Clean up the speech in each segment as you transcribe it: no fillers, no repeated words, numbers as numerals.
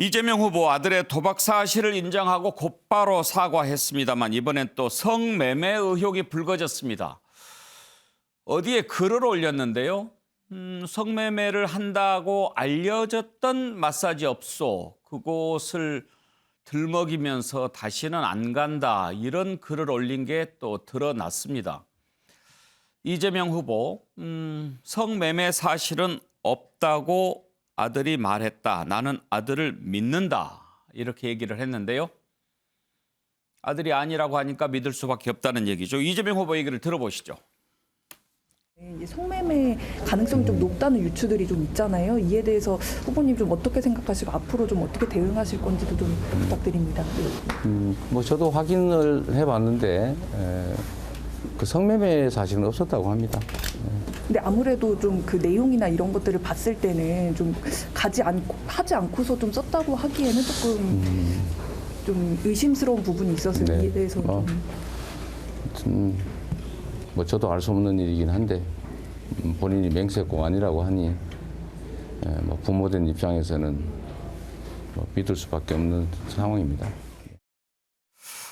이재명 후보 아들의 도박 사실을 인정하고 곧바로 사과했습니다만 이번엔 또 성매매 의혹이 불거졌습니다. 어디에 글을 올렸는데요. 성매매를 한다고 알려졌던 마사지 업소 그곳을 들먹이면서 다시는 안 간다 이런 글을 올린 게 또 드러났습니다. 이재명 후보 성매매 사실은 없다고 아들이 말했다. 나는 아들을 믿는다. 이렇게 얘기를 했는데요. 아들이 아니라고 하니까 믿을 수밖에 없다는 얘기죠. 이재명 후보 얘기를 들어보시죠. 성매매 가능성이 좀 높다는 유추들이 좀 있잖아요. 이에 대해서 후보님 좀 어떻게 생각하시고 앞으로 좀 어떻게 대응하실 건지도 좀 부탁드립니다. 뭐 저도 확인을 해봤는데 그 성매매 사실은 없었다고 합니다. 근데 아무래도 좀 그 내용이나 이런 것들을 봤을 때는 좀 하지 않고서 좀 썼다고 하기에는 조금 좀 의심스러운 부분이 있어서 네. 이에 대해서 좀. 뭐 저도 알 수 없는 일이긴 한데 본인이 맹세코 아니라고 하니 뭐 부모된 입장에서는 뭐 믿을 수밖에 없는 상황입니다.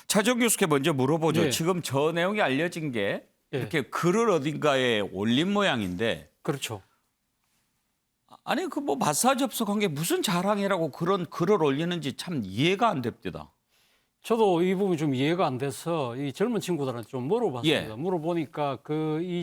차정 교수께 먼저 물어보죠. 네. 지금 저 내용이 알려진 게 예. 이렇게 글을 어딘가에 올린 모양인데 그렇죠. 아니 그 뭐 마사지 업소 관계 무슨 자랑이라고 그런 글을 올리는지 참 이해가 안 됩니다. 저도 이 부분이 좀 이해가 안 돼서 이 젊은 친구들한테 좀 물어봤습니다. 예. 물어보니까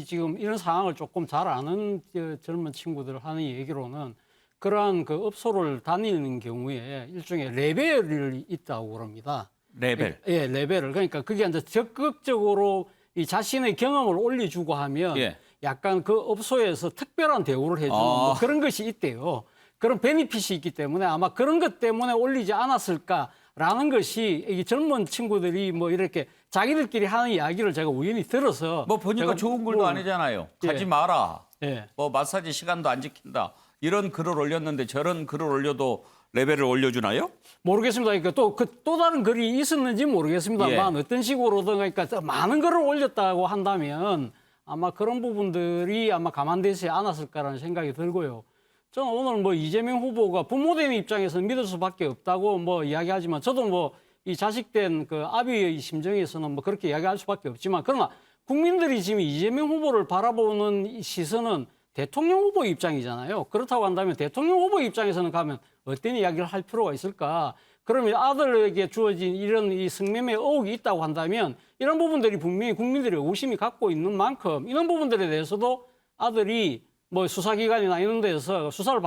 지금 이런 상황을 조금 잘 아는 젊은 친구들 하는 얘기로는 그러한 그 업소를 다니는 경우에 일종의 레벨이 있다고 그럽니다. 레벨. 예, 레벨을. 그러니까 그게 이제 적극적으로 이 자신의 경험을 올려주고 하면 예. 약간 그 업소에서 특별한 대우를 해주는 뭐 그런 것이 있대요. 그런 베니핏이 있기 때문에 아마 그런 것 때문에 올리지 않았을까라는 것이 이 젊은 친구들이 뭐 이렇게 자기들끼리 하는 이야기를 제가 우연히 들어서 뭐 보니까 제가 좋은 글도 아니잖아요. 가지 예. 마라. 예. 뭐 마사지 시간도 안 지킨다. 이런 글을 올렸는데 저런 글을 올려도 레벨을 올려주나요? 모르겠습니다. 그러니까 또 다른 글이 있었는지 모르겠습니다만 예. 어떤 식으로든 그러니까 많은 글을 올렸다고 한다면 아마 그런 부분들이 아마 감안되지 않았을까라는 생각이 들고요. 저는 오늘 뭐 이재명 후보가 부모된 입장에서는 믿을 수밖에 없다고 뭐 이야기하지만 저도 뭐 이 자식된 그 아비의 심정에서는 뭐 그렇게 이야기할 수밖에 없지만 그러나 국민들이 지금 이재명 후보를 바라보는 이 시선은 대통령 후보 입장이잖아요. 그렇다고 한다면 대통령 후보 입장에서는 가면 어떤 이야기를 할 필요가 있을까? 그러면 아들에게 주어진 이런 이 성매매 의혹이 있다고 한다면 이런 부분들이 분명히 국민들이 의구심이 갖고 있는 만큼 이런 부분들에 대해서도 아들이 뭐 수사기관이나 이런 데서 수사를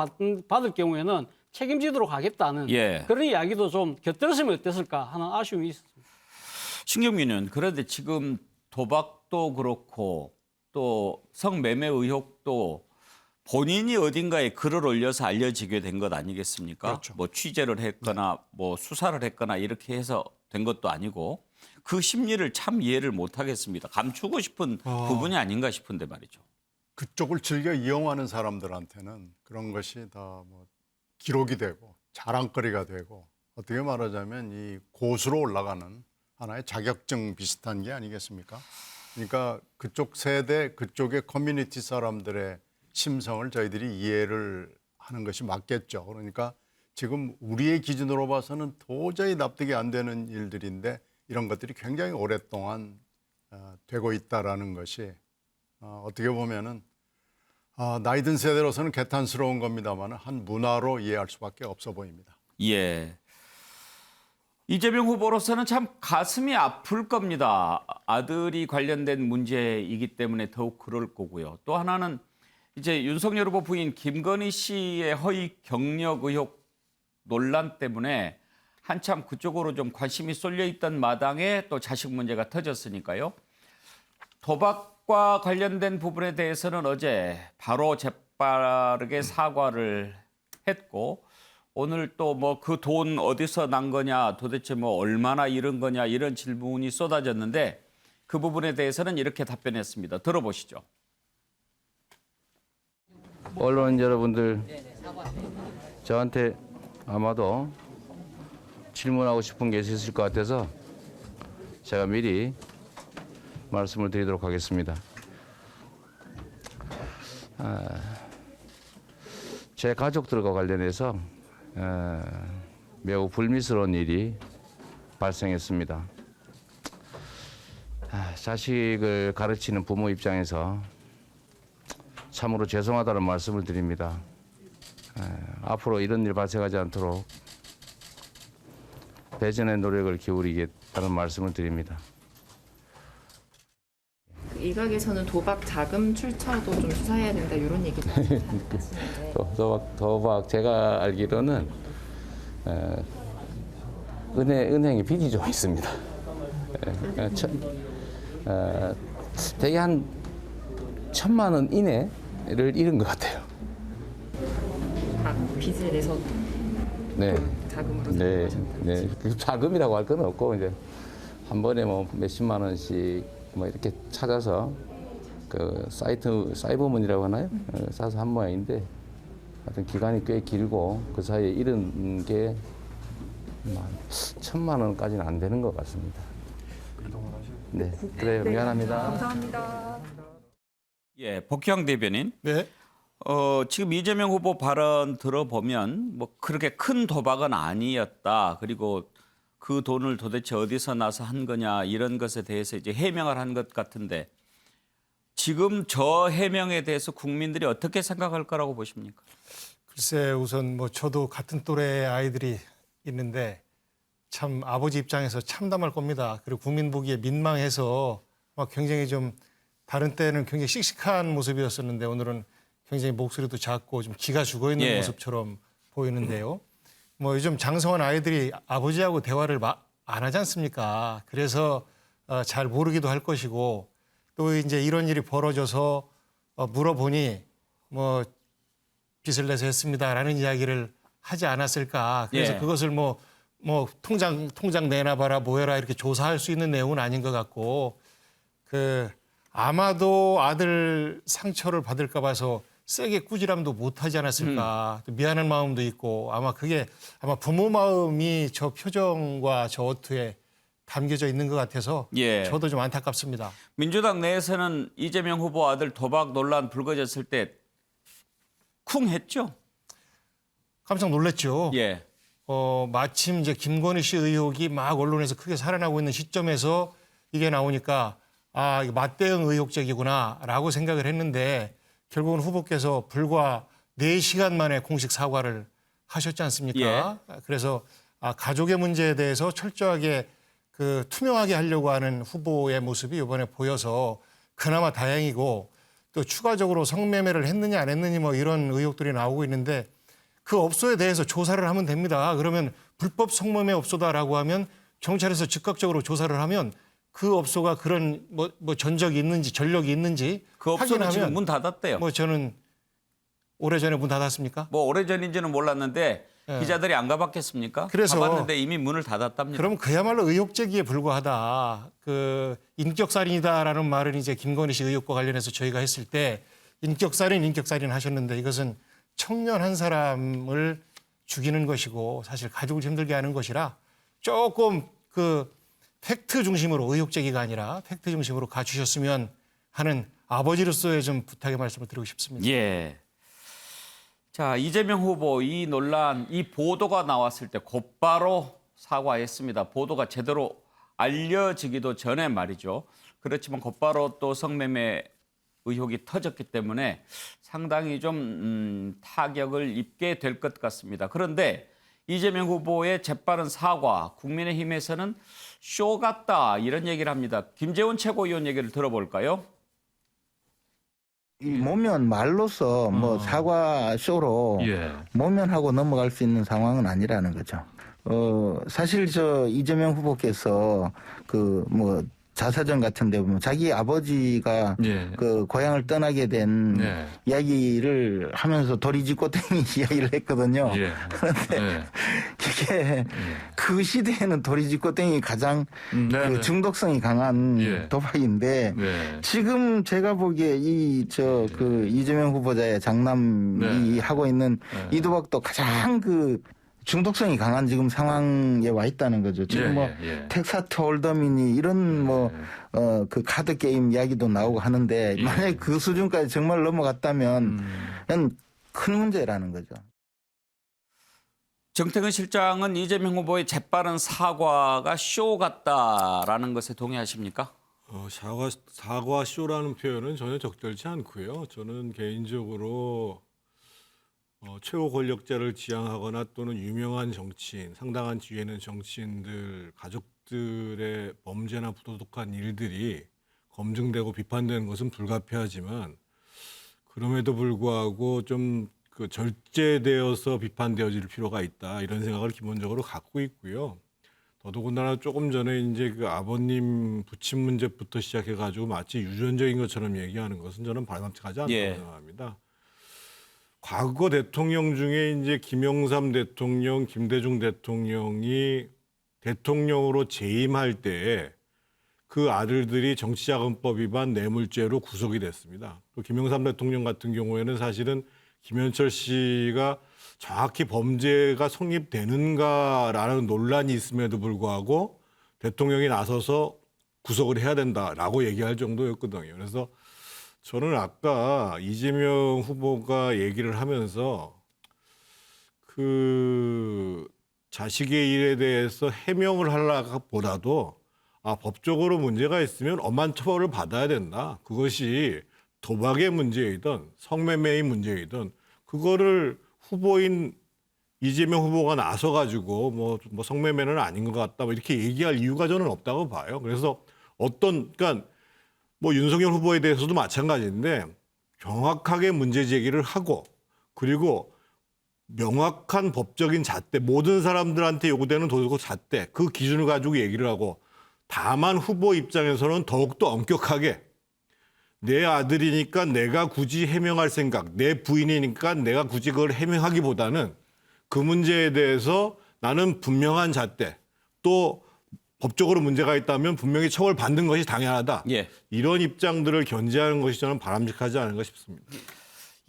받을 경우에는 책임지도록 하겠다는 예. 그런 이야기도 좀 곁들였으면 어땠을까 하는 아쉬움이 있습니다. 신경민은 그런데 지금 도박도 그렇고 또 성매매 의혹도 본인이 어딘가에 글을 올려서 알려지게 된 것 아니겠습니까? 그렇죠. 뭐 취재를 했거나 뭐 수사를 했거나 이렇게 해서 된 것도 아니고 그 심리를 참 이해를 못 하겠습니다. 감추고 싶은 부분이 아닌가 싶은데 말이죠. 그쪽을 즐겨 이용하는 사람들한테는 그런 것이 다 뭐 기록이 되고 자랑거리가 되고 어떻게 말하자면 이 고수로 올라가는 하나의 자격증 비슷한 게 아니겠습니까? 그러니까 그쪽 세대, 그쪽의 커뮤니티 사람들의 심성을 저희들이 이해를 하는 것이 맞겠죠. 그러니까 지금 우리의 기준으로 봐서는 도저히 납득이 안 되는 일들인데 이런 것들이 굉장히 오랫동안 되고 있다라는 것이 어떻게 보면은 나이 든 세대로서는 개탄스러운 겁니다만 한 문화로 이해할 수밖에 없어 보입니다. 예. 이재명 후보로서는 참 가슴이 아플 겁니다. 아들이 관련된 문제이기 때문에 더욱 그럴 거고요. 또 하나는 이제 윤석열 후보 부인 김건희 씨의 허위 경력 의혹 논란 때문에 한참 그쪽으로 좀 관심이 쏠려 있던 마당에 또 자식 문제가 터졌으니까요. 도박과 관련된 부분에 대해서는 어제 바로 재빠르게 사과를 했고 오늘 또 뭐 그 돈 어디서 난 거냐 도대체 뭐 얼마나 잃은 거냐 이런 질문이 쏟아졌는데 그 부분에 대해서는 이렇게 답변했습니다. 들어보시죠. 언론 여러분들 저한테 아마도 질문하고 싶은 게 있을 것 같아서 제가 미리 말씀을 드리도록 하겠습니다. 제 가족들과 관련해서 매우 불미스러운 일이 발생했습니다. 자식을 가르치는 부모 입장에서 참으로 죄송하다는 말씀을 드립니다. 앞으로 이런 일 발생하지 않도록 대전의 노력을 기울이겠다는 말씀을 드립니다. 일각에서는 도박 자금 출처도 좀 수사해야 된다 이런 얘기도 하시는데 도박 제가 알기로는 은행에 빚이 좀 있습니다. 대개 한 1,000만 원 이내를 잃은 것 같아요. 빚을 내서 네. 자금으로 네, 사용하셨다. 네. 그 자금이라고 할 건 없고 이제 한 번에 뭐 몇십만 원씩 뭐 이렇게 찾아서 그 사이버머니라고 하나요? 사서 한 모양인데 하여튼 기간이 꽤 길고 그 사이에 잃은 게 1,000만 원까지는 안 되는 것 같습니다. 네, 그래요. 미안합니다. 감사합니다. 예, 복희영 대변인. 네. 지금 이재명 후보 발언 들어보면 뭐 그렇게 큰 도박은 아니었다. 그리고 그 돈을 도대체 어디서 나서 한 거냐 이런 것에 대해서 이제 해명을 한 것 같은데 지금 저 해명에 대해서 국민들이 어떻게 생각할 거라고 보십니까? 글쎄 우선 뭐 저도 같은 또래 아이들이 있는데 참 아버지 입장에서 참담할 겁니다. 그리고 국민 보기에 민망해서 막 굉장히 좀 다른 때는 굉장히 씩씩한 모습이었었는데 오늘은 굉장히 목소리도 작고 좀 기가 죽어 있는 예. 모습처럼 보이는데요. 뭐 요즘 장성한 아이들이 아버지하고 대화를 안 하지 않습니까? 그래서 잘 모르기도 할 것이고 또 이제 이런 일이 벌어져서 물어보니 뭐 빚을 내서 했습니다라는 이야기를 하지 않았을까. 그래서 예. 그것을 뭐 통장 내놔봐라 뭐해라 이렇게 조사할 수 있는 내용은 아닌 것 같고 아마도 아들 상처를 받을까 봐서 세게 꾸지람도 못하지 않았을까. 또 미안한 마음도 있고 아마 그게 부모 마음이 저 표정과 저 어투에 담겨져 있는 것 같아서 예. 저도 좀 안타깝습니다. 민주당 내에서는 이재명 후보 아들 도박 논란 불거졌을 때 쿵 했죠? 깜짝 놀랐죠. 예. 마침 이제 김건희 씨 의혹이 막 언론에서 크게 살아나고 있는 시점에서 이게 나오니까 이거 맞대응 의혹적이구나라고 생각을 했는데 결국은 후보께서 불과 4시간 만에 공식 사과를 하셨지 않습니까? 그래서 가족의 문제에 대해서 철저하게 투명하게 하려고 하는 후보의 모습이 이번에 보여서 그나마 다행이고 또 추가적으로 성매매를 했느냐 안 했느냐 뭐 이런 의혹들이 나오고 있는데 그 업소에 대해서 조사를 하면 됩니다. 그러면 불법 성매매 업소다라고 하면 경찰에서 즉각적으로 조사를 하면 그 업소가 그런 뭐 전적이 있는지 전력이 있는지 그 업소는 확인하면 지금 문 닫았대요. 뭐 저는 오래전에 문 닫았습니까? 뭐 오래전인지는 몰랐는데 예. 기자들이 안 가봤겠습니까? 그래서 가봤는데 이미 문을 닫았답니다. 그럼 그야말로 의혹 제기에 불과하다. 인격살인이다라는 말을 이제 김건희 씨 의혹과 관련해서 저희가 했을 때 인격살인 하셨는데 이것은 청년 한 사람을 죽이는 것이고 사실 가족을 힘들게 하는 것이라 조금 팩트 중심으로 의혹 제기가 아니라 팩트 중심으로 가주셨으면 하는 아버지로서의 좀 부탁의 말씀을 드리고 싶습니다. 예. 자, 이재명 후보 이 논란, 이 보도가 나왔을 때 곧바로 사과했습니다. 보도가 제대로 알려지기도 전에 말이죠. 그렇지만 곧바로 또 성매매 의혹이 터졌기 때문에 상당히 좀 타격을 입게 될 것 같습니다. 그런데 이재명 후보의 재빠른 사과, 국민의힘에서는 쇼 같다 이런 얘기를 합니다. 김재원 최고위원 얘기를 들어볼까요? 이 모면 말로써 뭐 사과 쇼로 모면하고 넘어갈 수 있는 상황은 아니라는 거죠. 사실 이재명 후보께서 자사전 같은 데 보면 자기 아버지가 고향을 떠나게 된 이야기를 하면서 도리지꼬땡이 이야기를 했거든요. 그런데 이게 그 시대에는 도리지꼬땡이 가장 중독성이 강한 도박인데 지금 제가 보기에 이재명 후보자의 장남이 하고 있는 이 도박도 가장 중독성이 강한 지금 상황에 와 있다는 거죠. 지금 텍사트 홀덤이니 이런 그 카드 게임 이야기도 나오고 하는데 만약에 그 수준까지 정말 넘어갔다면 큰 문제라는 거죠. 정태근 실장은 이재명 후보의 재빠른 사과가 쇼 같다라는 것에 동의하십니까? 사과 쇼라는 표현은 전혀 적절치 않고요. 저는 개인적으로 최고 권력자를 지향하거나 또는 유명한 정치인, 상당한 지위에 있는 정치인들 가족들의 범죄나 부도덕한 일들이 검증되고 비판되는 것은 불가피하지만 그럼에도 불구하고 좀 그 절제되어서 비판되어질 필요가 있다 이런 생각을 기본적으로 갖고 있고요. 더더군다나 조금 전에 이제 그 아버님 부친 문제부터 시작해가지고 마치 유전적인 것처럼 얘기하는 것은 저는 바람직하지 않다고 예. 생각합니다. 과거 대통령 중에 이제 김영삼 대통령, 김대중 대통령이 대통령으로 재임할 때에 그 아들들이 정치자금법 위반 뇌물죄로 구속이 됐습니다. 또 김영삼 대통령 같은 경우에는 사실은 김현철 씨가 정확히 범죄가 성립되는가라는 논란이 있음에도 불구하고 대통령이 나서서 구속을 해야 된다라고 얘기할 정도였거든요. 그래서 저는 아까 이재명 후보가 얘기를 하면서 그 자식의 일에 대해서 해명을 하려보다도 법적으로 문제가 있으면 엄한 처벌을 받아야 된다. 그것이 도박의 문제이든 성매매의 문제이든 그거를 후보인 이재명 후보가 나서가지고 뭐 성매매는 아닌 것 같다 뭐 이렇게 얘기할 이유가 저는 없다고 봐요. 그래서 그러니까 뭐 윤석열 후보에 대해서도 마찬가지인데 정확하게 문제 제기를 하고 그리고 명확한 법적인 잣대 모든 사람들한테 요구되는 도덕적 잣대 그 기준을 가지고 얘기를 하고 다만 후보 입장에서는 더욱더 엄격하게 내 아들이니까 내가 굳이 해명할 생각, 내 부인이니까 내가 굳이 그걸 해명하기보다는 그 문제에 대해서 나는 분명한 잣대, 또 법적으로 문제가 있다면 분명히 처벌받는 것이 당연하다. 예. 이런 입장들을 견지하는 것이 저는 바람직하지 않은가 싶습니다.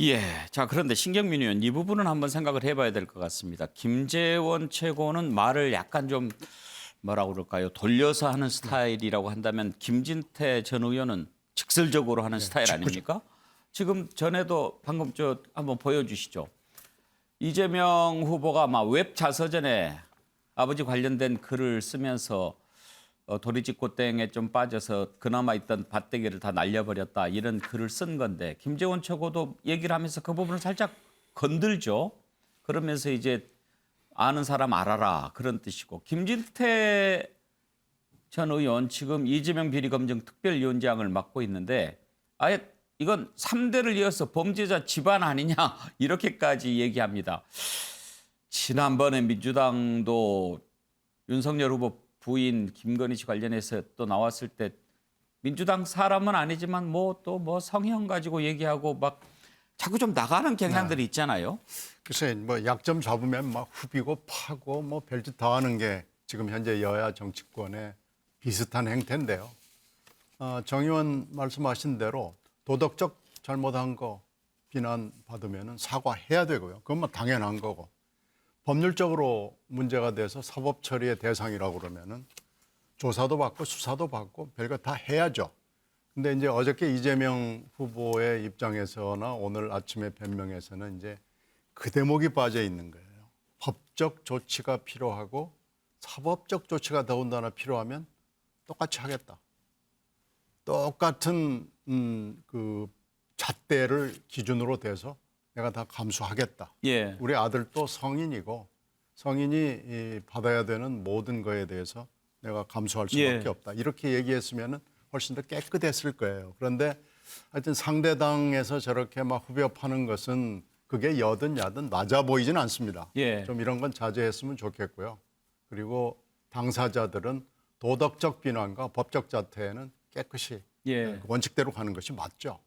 예. 자, 그런데 신경민 의원 이 부분은 한번 생각을 해봐야 될 것 같습니다. 김재원 최고는 말을 약간 좀 뭐라고 그럴까요? 돌려서 하는 스타일이라고 한다면 김진태 전 의원은 직설적으로 하는 스타일 아닙니까? 지금 전에도 방금 한번 보여주시죠. 이재명 후보가 아마 웹 자서전에 아버지 관련된 글을 쓰면서 도리지꽃땡에 좀 빠져서 그나마 있던 밭대기를 다 날려버렸다 이런 글을 쓴 건데 김재원 최고도 얘기를 하면서 그 부분을 살짝 건들죠. 그러면서 이제 아는 사람 알아라 그런 뜻이고 김진태 전 의원 지금 이재명 비리검증 특별위원장을 맡고 있는데 아예 이건 3대를 이어서 범죄자 집안 아니냐 이렇게까지 얘기합니다. 지난번에 민주당도 윤석열 후보 부인 김건희 씨 관련해서 또 나왔을 때 민주당 사람은 아니지만 뭐 성형 가지고 얘기하고 막 자꾸 좀 나가는 경향들이 있잖아요. 글쎄 뭐 약점 잡으면 막 후비고 파고 뭐 별짓 다 하는 게 지금 현재 여야 정치권의 비슷한 행태인데요. 정 의원 말씀하신 대로 도덕적 잘못한 거 비난받으면 사과해야 되고요. 그건 뭐 당연한 거고. 법률적으로 문제가 돼서 사법 처리의 대상이라고 그러면은 조사도 받고 수사도 받고 별거 다 해야죠. 근데 이제 어저께 이재명 후보의 입장에서나 오늘 아침에 변명에서는 이제 그 대목이 빠져 있는 거예요. 법적 조치가 필요하고 사법적 조치가 더군다나 필요하면 똑같이 하겠다. 똑같은 그 잣대를 기준으로 돼서 내가 다 감수하겠다. 예. 우리 아들도 성인이고 성인이 받아야 되는 모든 거에 대해서 내가 감수할 수밖에 예. 없다. 이렇게 얘기했으면 훨씬 더 깨끗했을 거예요. 그런데 하여튼 상대당에서 저렇게 막 후벼 파는 것은 그게 여든 야든 맞아 보이진 않습니다. 예. 좀 이런 건 자제했으면 좋겠고요. 그리고 당사자들은 도덕적 비난과 법적 자태에는 깨끗이 예. 원칙대로 가는 것이 맞죠.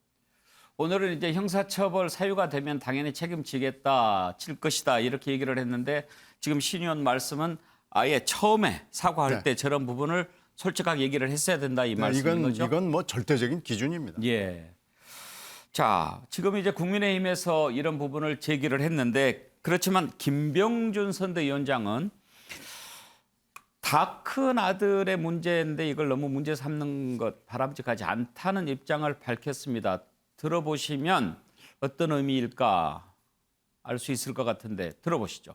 오늘은 이제 형사처벌 사유가 되면 당연히 책임지겠다, 칠 것이다 이렇게 얘기를 했는데 지금 신 의원 말씀은 아예 처음에 사과할 네. 때 저런 부분을 솔직하게 얘기를 했어야 된다 이 말씀인 거죠? 이건 뭐 절대적인 기준입니다. 예. 자, 지금 이제 국민의힘에서 이런 부분을 제기를 했는데 그렇지만 김병준 선대위원장은 다 큰 아들의 문제인데 이걸 너무 문제 삼는 것 바람직하지 않다는 입장을 밝혔습니다. 들어보시면 어떤 의미일까 알 수 있을 것 같은데 들어보시죠.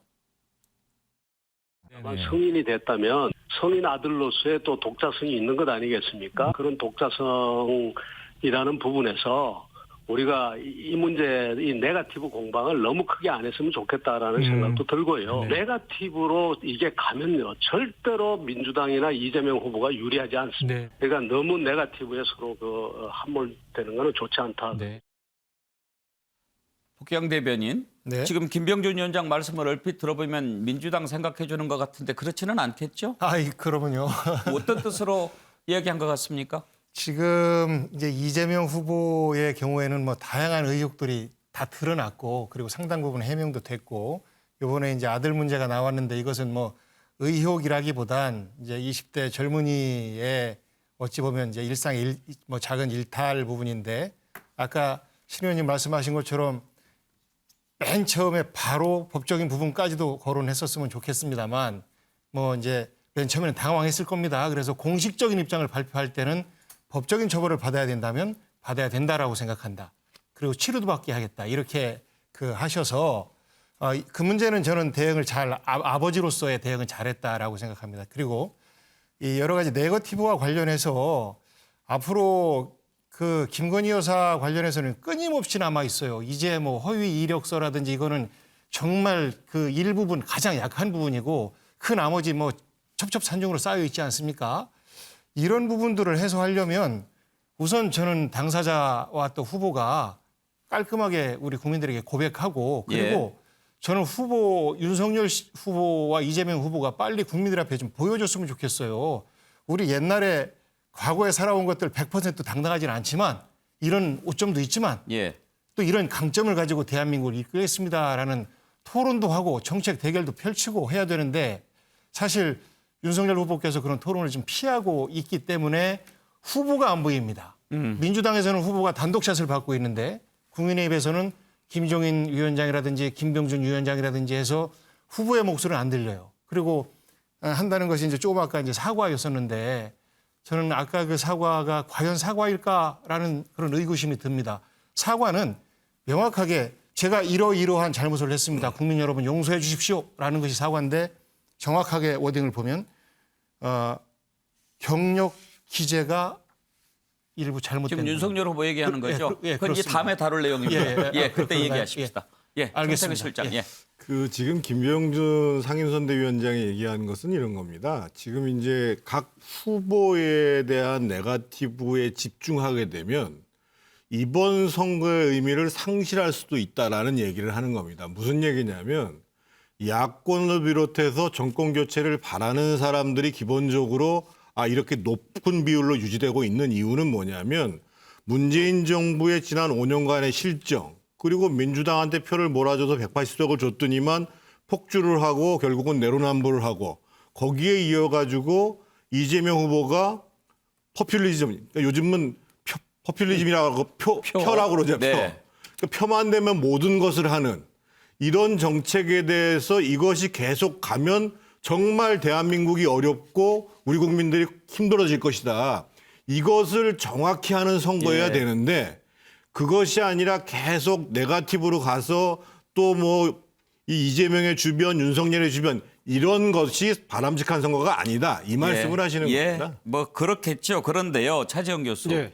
성인이 됐다면 성인 아들로서의 또 독자성이 있는 것 아니겠습니까? 그런 독자성이라는 부분에서 우리가 이 문제, 이 네거티브 공방을 너무 크게 안 했으면 좋겠다라는 생각도 들고요. 네거티브로 이게 가면요, 절대로 민주당이나 이재명 후보가 유리하지 않습니다. 그러니까 너무 네거티브에 서로 함몰되는 것은 좋지 않다. 복경 대변인, 네. 지금 김병준 위원장 말씀을 얼핏 들어보면 민주당 생각해 주는 것 같은데 그렇지는 않겠죠? 그러면요. 어떤 뜻으로 이야기한 것 같습니까? 지금 이제 이재명 후보의 경우에는 뭐 다양한 의혹들이 다 드러났고 그리고 상당 부분 해명도 됐고 이번에 이제 아들 문제가 나왔는데 이것은 뭐 의혹이라기보단 이제 20대 젊은이의 어찌 보면 이제 뭐 작은 일탈 부분인데 아까 신 의원님 말씀하신 것처럼 맨 처음에 바로 법적인 부분까지도 거론했었으면 좋겠습니다만 뭐 이제 맨 처음에는 당황했을 겁니다. 그래서 공식적인 입장을 발표할 때는 법적인 처벌을 받아야 된다면 받아야 된다라고 생각한다. 그리고 치료도 받게 하겠다. 이렇게 하셔서 그 문제는 저는 대응을 아버지로서의 대응을 잘했다라고 생각합니다. 그리고 이 여러 가지 네거티브와 관련해서 앞으로 김건희 여사 관련해서는 끊임없이 남아 있어요. 이제 뭐 허위 이력서라든지 이거는 정말 그 일부분 가장 약한 부분이고 그 나머지 뭐 첩첩산중으로 쌓여 있지 않습니까? 이런 부분들을 해소하려면 우선 저는 당사자와 또 후보가 깔끔하게 우리 국민들에게 고백하고 그리고 저는 윤석열 후보와 이재명 후보가 빨리 국민들 앞에 좀 보여줬으면 좋겠어요. 우리 옛날에 과거에 살아온 것들 100% 당당하지는 않지만 이런 오점도 있지만 또 이런 강점을 가지고 대한민국을 이끌겠습니다라는 토론도 하고 정책 대결도 펼치고 해야 되는데 사실 윤석열 후보께서 그런 토론을 좀 피하고 있기 때문에 후보가 안 보입니다. 민주당에서는 후보가 단독샷을 받고 있는데 국민의힘에서는 김종인 위원장이라든지 김병준 위원장이라든지 해서 후보의 목소리는 안 들려요. 그리고 한다는 것이 이제 조금 아까 이제 사과였었는데 저는 아까 그 사과가 과연 사과일까라는 그런 의구심이 듭니다. 사과는 명확하게 제가 이러이러한 잘못을 했습니다. 국민 여러분 용서해 주십시오라는 것이 사과인데 정확하게 워딩을 보면 경력 기재가 일부 잘못된. 지금 윤석열 후보 얘기하는 거죠? 그건 이제 그렇습니다. 다음에 다룰 내용입니다. 그때 그런가요? 얘기하십시다. 알겠습니다. 실장. 지금 김병준 상임선대위원장이 얘기한 것은 이런 겁니다. 지금 이제 각 후보에 대한 네거티브에 집중하게 되면 이번 선거의 의미를 상실할 수도 있다라는 얘기를 하는 겁니다. 무슨 얘기냐면 야권을 비롯해서 정권 교체를 바라는 사람들이 기본적으로 이렇게 높은 비율로 유지되고 있는 이유는 뭐냐면 문재인 정부의 지난 5년간의 실정 그리고 민주당한테 표를 몰아줘서 180석을 줬더니만 폭주를 하고 결국은 내로남불을 하고 거기에 이어가지고 이재명 후보가 포퓰리즘, 그러니까 요즘은 포퓰리즘이라고 표라고 그러죠. 표만 되면 모든 것을 하는 이런 정책에 대해서 이것이 계속 가면 정말 대한민국이 어렵고 우리 국민들이 힘들어질 것이다. 이것을 정확히 하는 선거여야 되는데 그것이 아니라 계속 네거티브로 가서 또 뭐 이재명의 주변, 윤석열의 주변 이런 것이 바람직한 선거가 아니다. 이 말씀을 하시는 겁니다. 뭐 그렇겠죠. 그런데요, 차재영 교수.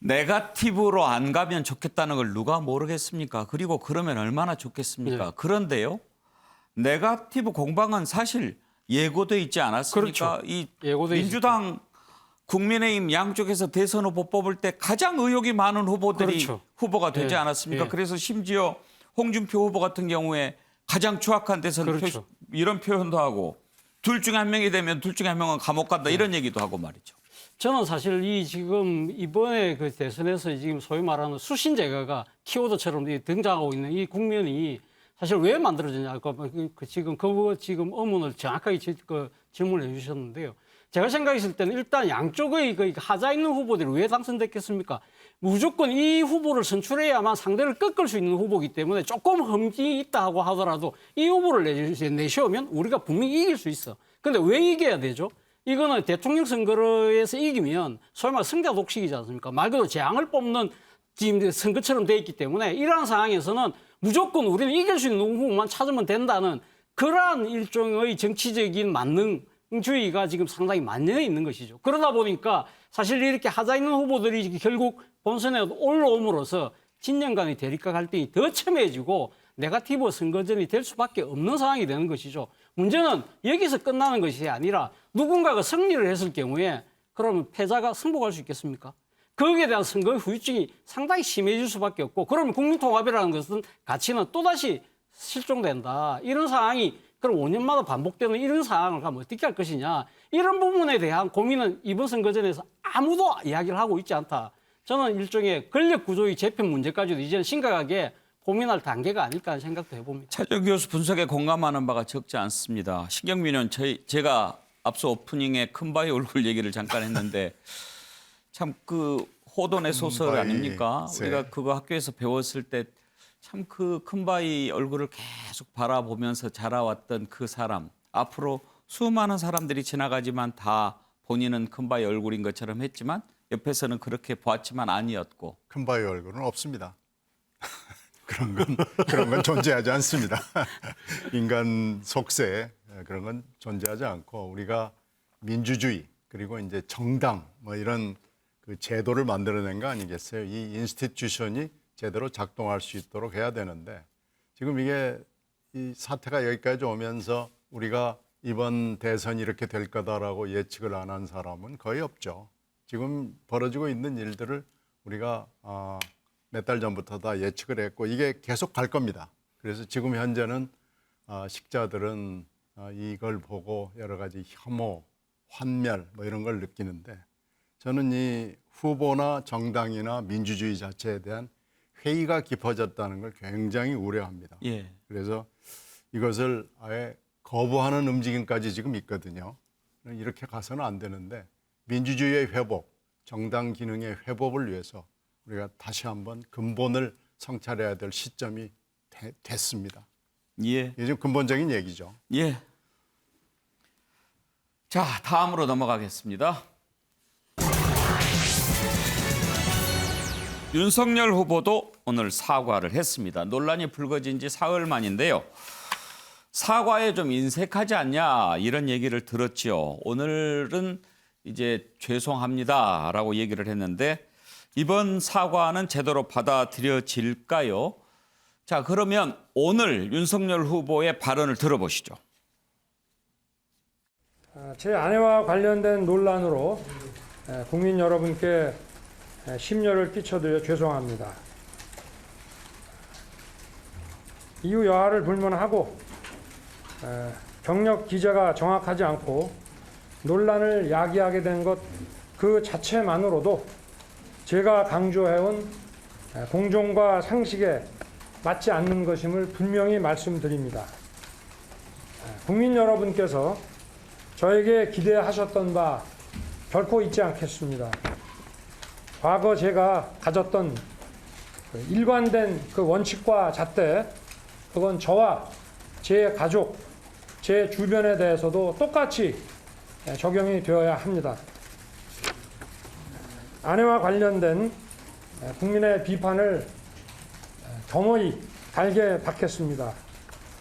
네거티브로 안 가면 좋겠다는 걸 누가 모르겠습니까? 그리고 그러면 얼마나 좋겠습니까? 그런데요, 네거티브 공방은 사실 예고돼 있지 않았습니까? 그렇죠. 이 예고돼 민주당, 국민의힘 양쪽에서 대선 후보 뽑을 때 가장 의혹이 많은 후보들이 후보가 되지 않았습니까? 그래서 심지어 홍준표 후보 같은 경우에 가장 추악한 대선 이런 표현도 하고 둘 중에 한 명이 되면 둘 중에 한 명은 감옥 간다 이런 얘기도 하고 말이죠. 저는 사실 지금 이번에 그 대선에서 지금 소위 말하는 수신 제거가 키워드처럼 등장하고 있는 이 국면이 사실 왜 만들어졌냐 지금 의문을 정확하게 질문을 해주셨는데요. 제가 생각했을 때는 일단 양쪽의 하자 있는 후보들이 왜 당선됐겠습니까? 무조건 이 후보를 선출해야만 상대를 꺾을 수 있는 후보이기 때문에 조금 흠집이 있다 하고 하더라도 이 후보를 내세우면 우리가 분명히 이길 수 있어. 근데 왜 이겨야 되죠? 이거는 대통령 선거에서 이기면 소위 말 승자 독식이지 않습니까? 말 그대로 재앙을 뽑는 지금 선거처럼 돼 있기 때문에 이러한 상황에서는 무조건 우리는 이길 수 있는 후보만 찾으면 된다는 그러한 일종의 정치적인 만능주의가 지금 상당히 만연해 있는 것이죠. 그러다 보니까 사실 이렇게 하자 있는 후보들이 결국 본선에 올라옴으로써 진영 간의 대립과 갈등이 더 첨예해지고 네거티브 선거전이 될 수밖에 없는 상황이 되는 것이죠. 문제는 여기서 끝나는 것이 아니라 누군가가 승리를 했을 경우에 그러면 패자가 승복할 수 있겠습니까? 거기에 대한 선거의 후유증이 상당히 심해질 수밖에 없고 그러면 국민통합이라는 것은 가치는 또다시 실종된다. 이런 상황이 그럼 5년마다 반복되는 이런 상황을 가면 어떻게 할 것이냐. 이런 부분에 대한 고민은 이번 선거전에서 아무도 이야기를 하고 있지 않다. 저는 일종의 권력 구조의 재편 문제까지도 이제는 심각하게 고민할 단계가 아닐까 하는 생각도 해봅니다. 차정 교수 분석에 공감하는 바가 적지 않습니다. 신경민은 제가 앞서 오프닝에 큰바위 얼굴 얘기를 잠깐 했는데 참 그 호돈의 소설 큰바위, 아닙니까? 네. 우리가 그거 학교에서 배웠을 때 참 그 큰바위 얼굴을 계속 바라보면서 자라왔던 그 사람. 앞으로 수많은 사람들이 지나가지만 다 본인은 큰바위 얼굴인 것처럼 했지만 옆에서는 그렇게 보았지만 아니었고. 큰바위 얼굴은 없습니다. 그런 건 존재하지 않습니다. 인간 속세 그런 건 존재하지 않고 우리가 민주주의 그리고 이제 정당 뭐 이런 그 제도를 만들어낸 거 아니겠어요? 이 인스티튜션이 제대로 작동할 수 있도록 해야 되는데 지금 이게 이 사태가 여기까지 오면서 우리가 이번 대선이 이렇게 될 거다라고 예측을 안 한 사람은 거의 없죠. 지금 벌어지고 있는 일들을 우리가 몇 달 전부터 다 예측을 했고 이게 계속 갈 겁니다. 그래서 지금 현재는 식자들은 이걸 보고 여러 가지 혐오, 환멸 뭐 이런 걸 느끼는데 저는 이 후보나 정당이나 민주주의 자체에 대한 회의가 깊어졌다는 걸 굉장히 우려합니다. 예. 그래서 이것을 아예 거부하는 움직임까지 지금 있거든요. 이렇게 가서는 안 되는데 민주주의의 회복, 정당 기능의 회복을 위해서 우리가 다시 한번 근본을 성찰해야 될 시점이 됐습니다. 예. 이게 좀 근본적인 얘기죠. 예. 자, 다음으로 넘어가겠습니다. 윤석열 후보도 오늘 사과를 했습니다. 논란이 불거진 지 사흘 만인데요. 사과에 좀 인색하지 않냐 이런 얘기를 들었지요. 오늘은 이제 죄송합니다라고 얘기를 했는데 이번 사과는 제대로 받아들여질까요? 자, 그러면 오늘 윤석열 후보의 발언을 들어보시죠. 제 아내와 관련된 논란으로 국민 여러분께 심려를 끼쳐드려 죄송합니다. 이유 여하를 불문하고 경력 기재가 정확하지 않고 논란을 야기하게 된 것 그 자체만으로도 제가 강조해온 공정과 상식에 맞지 않는 것임을 분명히 말씀드립니다. 국민 여러분께서 저에게 기대하셨던 바 결코 잊지 않겠습니다. 과거 제가 가졌던 일관된 그 원칙과 잣대, 그건 저와 제 가족, 제 주변에 대해서도 똑같이 적용이 되어야 합니다. 아내와 관련된 국민의 비판을 겸허히 달게 받겠습니다.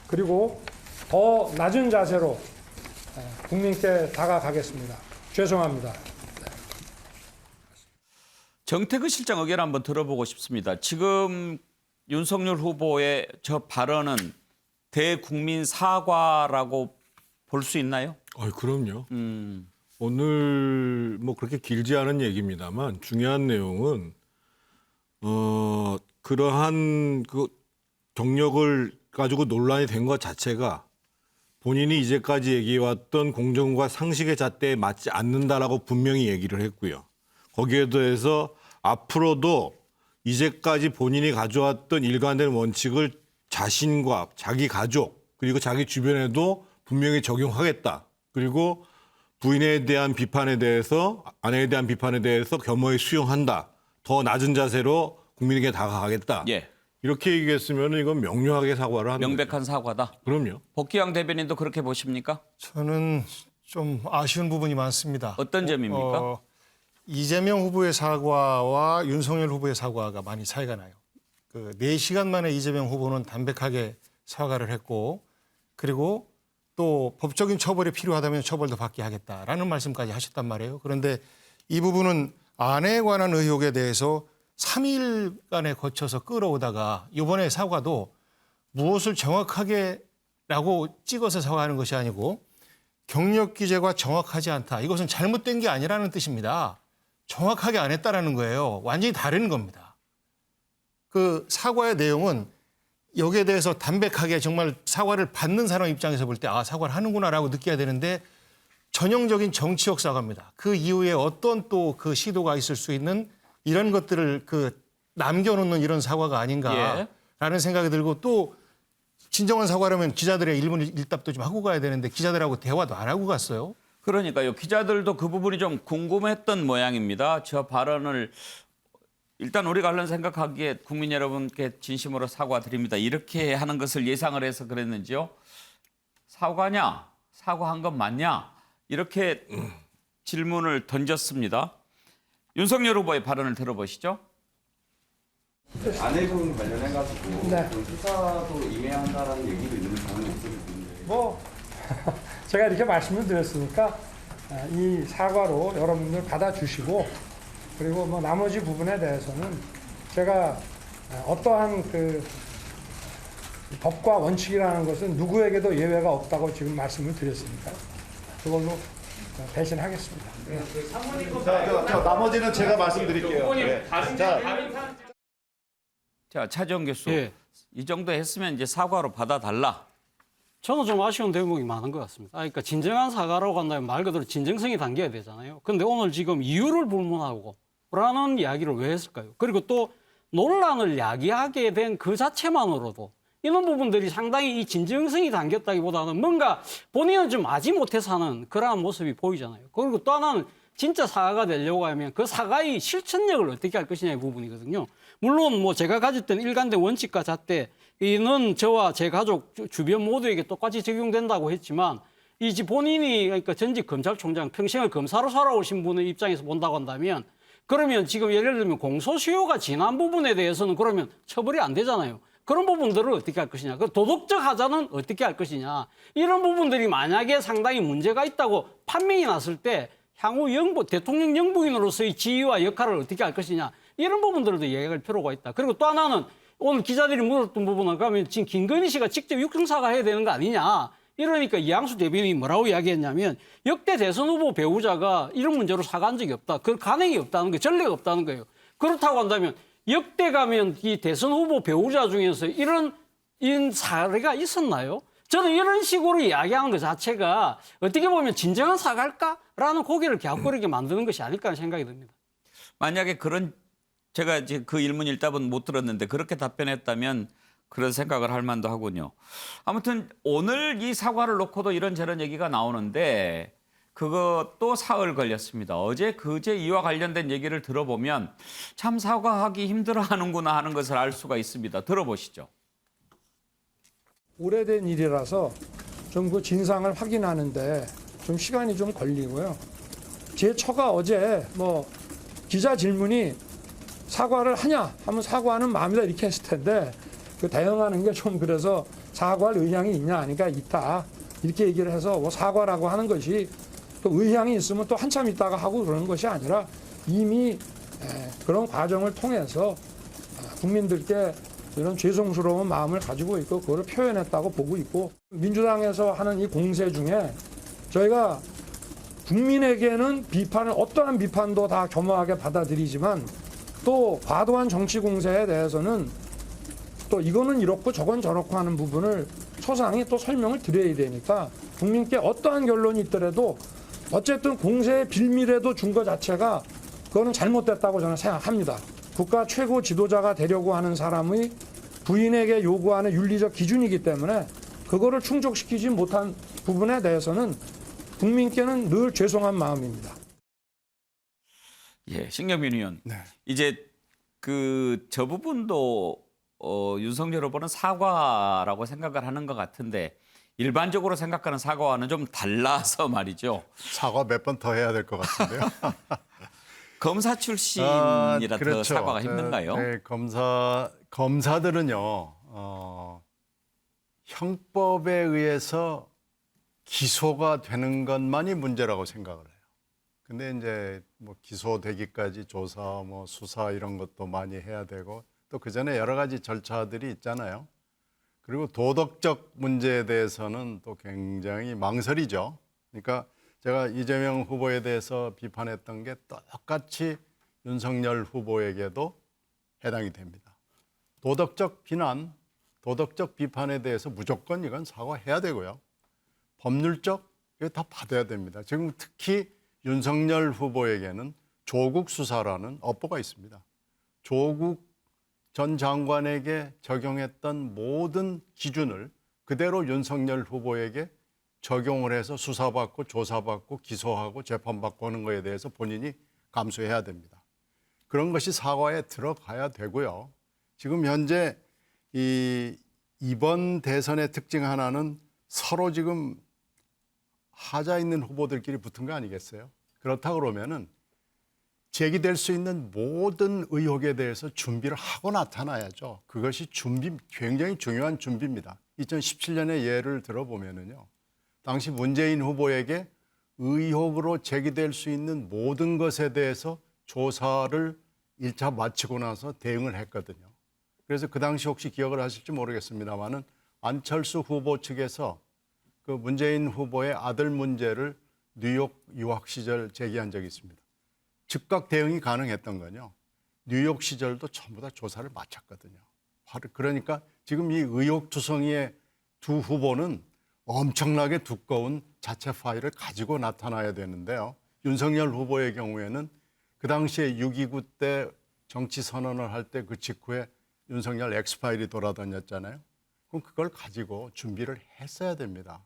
그리고 더 낮은 자세로 국민께 다가가겠습니다. 죄송합니다. 정태근 실장 의견 한번 들어보고 싶습니다. 지금 윤석열 후보의 저 발언은 대국민 사과라고 볼 수 있나요? 그럼요. 오늘 뭐 그렇게 길지 않은 얘기입니다만 중요한 내용은 그러한 그 경력을 가지고 논란이 된 것 자체가 본인이 이제까지 얘기해왔던 공정과 상식의 잣대에 맞지 않는다라고 분명히 얘기를 했고요. 거기에 더해서 앞으로도 이제까지 본인이 가져왔던 일관된 원칙을 자신과 자기 가족 그리고 자기 주변에도 분명히 적용하겠다. 그리고 부인에 대한 비판에 대해서 아내에 대한 비판에 대해서 겸허히 수용한다. 더 낮은 자세로 국민에게 다가가겠다. 예. 이렇게 얘기했으면 이건 명료하게 사과를 하는 명백한 거죠. 사과다. 그럼요. 복귀왕 대변인도 그렇게 보십니까? 저는 좀 아쉬운 부분이 많습니다. 어떤 점입니까? 이재명 후보의 사과와 윤석열 후보의 사과가 많이 차이가 나요. 4시간 만에 이재명 후보는 담백하게 사과를 했고 그리고 또 법적인 처벌이 필요하다면 처벌도 받게 하겠다라는 말씀까지 하셨단 말이에요. 그런데 이 부분은 아내에 관한 의혹에 대해서 3일간에 거쳐서 끌어오다가 이번에 사과도 무엇을 정확하게라고 찍어서 사과하는 것이 아니고 경력 기재가 정확하지 않다. 이것은 잘못된 게 아니라는 뜻입니다. 정확하게 안 했다라는 거예요. 완전히 다른 겁니다. 그 사과의 내용은 여기에 대해서 담백하게 정말 사과를 받는 사람 입장에서 볼 때 아, 사과를 하는구나라고 느껴야 되는데 전형적인 정치적 사과입니다. 그 이후에 어떤 또 그 시도가 있을 수 있는 이런 것들을 그 남겨놓는 이런 사과가 아닌가라는 생각이 들고 또 진정한 사과라면 기자들의 1분 1답도 좀 하고 가야 되는데 기자들하고 대화도 안 하고 갔어요. 그러니까요. 기자들도 그 부분이 좀 궁금했던 모양입니다. 저 발언을 일단 우리가 얼른 생각하기에 국민 여러분께 진심으로 사과드립니다. 이렇게 하는 것을 예상을 해서 그랬는지요. 사과냐? 사과한 건 맞냐? 이렇게 질문을 던졌습니다. 윤석열 후보의 발언을 들어보시죠. 아내분 관련해가지고 네. 그 수사도 임해한다라는 얘기도 있는데 저는 없어졌는데. 뭐 제가 이렇게 말씀을 드렸으니까 이 사과로 여러분들 받아주시고 그리고 뭐 나머지 부분에 대해서는 제가 어떠한 그 법과 원칙이라는 것은 누구에게도 예외가 없다고 지금 말씀을 드렸으니까 그걸로 대신하겠습니다. 나머지는 제가 말씀드릴게요. 자, 차지원 교수. 예. 이 정도 했으면 이제 사과로 받아달라. 저는 좀 아쉬운 대목이 많은 것 같습니다. 그러니까 진정한 사과라고 한다면 말 그대로 진정성이 담겨야 되잖아요. 그런데 오늘 지금 이유를 불문하고 라는 이야기를 왜 했을까요? 그리고 또 논란을 야기하게 된 그 자체만으로도 이런 부분들이 상당히 이 진정성이 담겼다기보다는 뭔가 본인은 좀 아지 못해서 하는 그러한 모습이 보이잖아요. 그리고 또 하나는 진짜 사과가 되려고 하면 그 사과의 실천력을 어떻게 할 것이냐의 부분이거든요. 물론 뭐 제가 가졌던 일관된 원칙과 잣대 이는 저와 제 가족 주변 모두에게 똑같이 적용된다고 했지만 이 본인이 그러니까 전직 검찰총장 평생을 검사로 살아오신 분의 입장에서 본다고 한다면 그러면 지금 예를 들면 공소시효가 지난 부분에 대해서는 그러면 처벌이 안 되잖아요. 그런 부분들을 어떻게 할 것이냐. 그 도덕적 하자는 어떻게 할 것이냐. 이런 부분들이 만약에 상당히 문제가 있다고 판명이 났을 때 향후 대통령 영부인으로서의 지위와 역할을 어떻게 할 것이냐. 이런 부분들도 얘기할 필요가 있다. 그리고 또 하나는 오늘 기자들이 물었던 부분은 그러면 지금 김건희 씨가 직접 육성사과해야 되는 거 아니냐. 이러니까 이양수 대변인이 뭐라고 이야기했냐면 역대 대선 후보 배우자가 이런 문제로 사과한 적이 없다. 그 간행이 없다는 거예요. 전례가 없다는 거예요. 그렇다고 한다면 역대 가면 이 대선 후보 배우자 중에서 이런 사례가 있었나요? 저는 이런 식으로 이야기하는 것 자체가 어떻게 보면 진정한 사과일까라는 고개를 갸웃거리게 만드는 것이 아닐까 하는 생각이 듭니다. 만약에 제가 이제 그 일문일답은 못 들었는데 그렇게 답변했다면 그런 생각을 할 만도 하군요. 아무튼 오늘 이 사과를 놓고도 이런저런 얘기가 나오는데 그것도 사흘 걸렸습니다. 어제 그제 이와 관련된 얘기를 들어보면 참 사과하기 힘들어하는구나 하는 것을 알 수가 있습니다. 들어보시죠. 오래된 일이라서 좀 그 진상을 확인하는데 좀 시간이 좀 걸리고요. 제 처가 어제 뭐 기자 질문이 사과를 하냐 하면 사과하는 마음이다 이렇게 했을 텐데 그 대응하는 게 좀 그래서 사과할 의향이 있냐 하니까 있다 이렇게 얘기를 해서 뭐 사과라고 하는 것이 또 의향이 있으면 또 한참 있다가 하고 그러는 것이 아니라 이미 그런 과정을 통해서 국민들께 이런 죄송스러운 마음을 가지고 있고 그걸 표현했다고 보고 있고 민주당에서 하는 이 공세 중에 저희가 국민에게는 비판을 어떠한 비판도 다 겸허하게 받아들이지만 또 과도한 정치 공세에 대해서는 또 이거는 이렇고 저건 저렇고 하는 부분을 소상히 또 설명을 드려야 되니까 국민께 어떠한 결론이 있더라도 어쨌든 공세의 빌미라도 준 것 자체가 그거는 잘못됐다고 저는 생각합니다. 국가 최고 지도자가 되려고 하는 사람의 부인에게 요구하는 윤리적 기준이기 때문에 그거를 충족시키지 못한 부분에 대해서는 국민께는 늘 죄송한 마음입니다. 예, 신경민 의원. 네. 이제 저 부분도 윤석열 후보는 사과라고 생각을 하는 것 같은데 일반적으로 생각하는 사과와는 좀 달라서 말이죠. 사과 몇 번 더 해야 될 것 같은데요. 검사 출신이라 그렇죠. 더 사과가 힘든가요? 네, 검사들은요. 형법에 의해서 기소가 되는 것만이 문제라고 생각을 해요. 근데 이제 뭐 기소되기까지 조사, 뭐 수사 이런 것도 많이 해야 되고 또 그 전에 여러 가지 절차들이 있잖아요. 그리고 도덕적 문제에 대해서는 또 굉장히 망설이죠. 그러니까 제가 이재명 후보에 대해서 비판했던 게 똑같이 윤석열 후보에게도 해당이 됩니다. 도덕적 비난, 도덕적 비판에 대해서 무조건 이건 사과해야 되고요. 법률적 이거 다 받아야 됩니다. 지금 특히 윤석열 후보에게는 조국 수사라는 업보가 있습니다. 조국 전 장관에게 적용했던 모든 기준을 그대로 윤석열 후보에게 적용을 해서 수사받고 조사받고 기소하고 재판받고 하는 거에 대해서 본인이 감수해야 됩니다. 그런 것이 사과에 들어가야 되고요. 지금 현재 이번 대선의 특징 하나는 서로 지금 하자 있는 후보들끼리 붙은 거 아니겠어요? 그렇다 그러면은 제기될 수 있는 모든 의혹에 대해서 준비를 하고 나타나야죠. 그것이 굉장히 중요한 준비입니다. 2017년의 예를 들어보면은요. 당시 문재인 후보에게 의혹으로 제기될 수 있는 모든 것에 대해서 조사를 1차 마치고 나서 대응을 했거든요. 그래서 그 당시 혹시 기억을 하실지 모르겠습니다만은 안철수 후보 측에서 그 문재인 후보의 아들 문제를 뉴욕 유학 시절 제기한 적이 있습니다. 즉각 대응이 가능했던 건요. 뉴욕 시절도 전부 다 조사를 마쳤거든요. 그러니까 지금 이 의혹투성이의 두 후보는 엄청나게 두꺼운 자체 파일을 가지고 나타나야 되는데요. 윤석열 후보의 경우에는 그 당시에 6.29 때 정치 선언을 할 때 그 직후에 윤석열 엑스파일이 돌아다녔잖아요. 그럼 그걸 가지고 준비를 했어야 됩니다.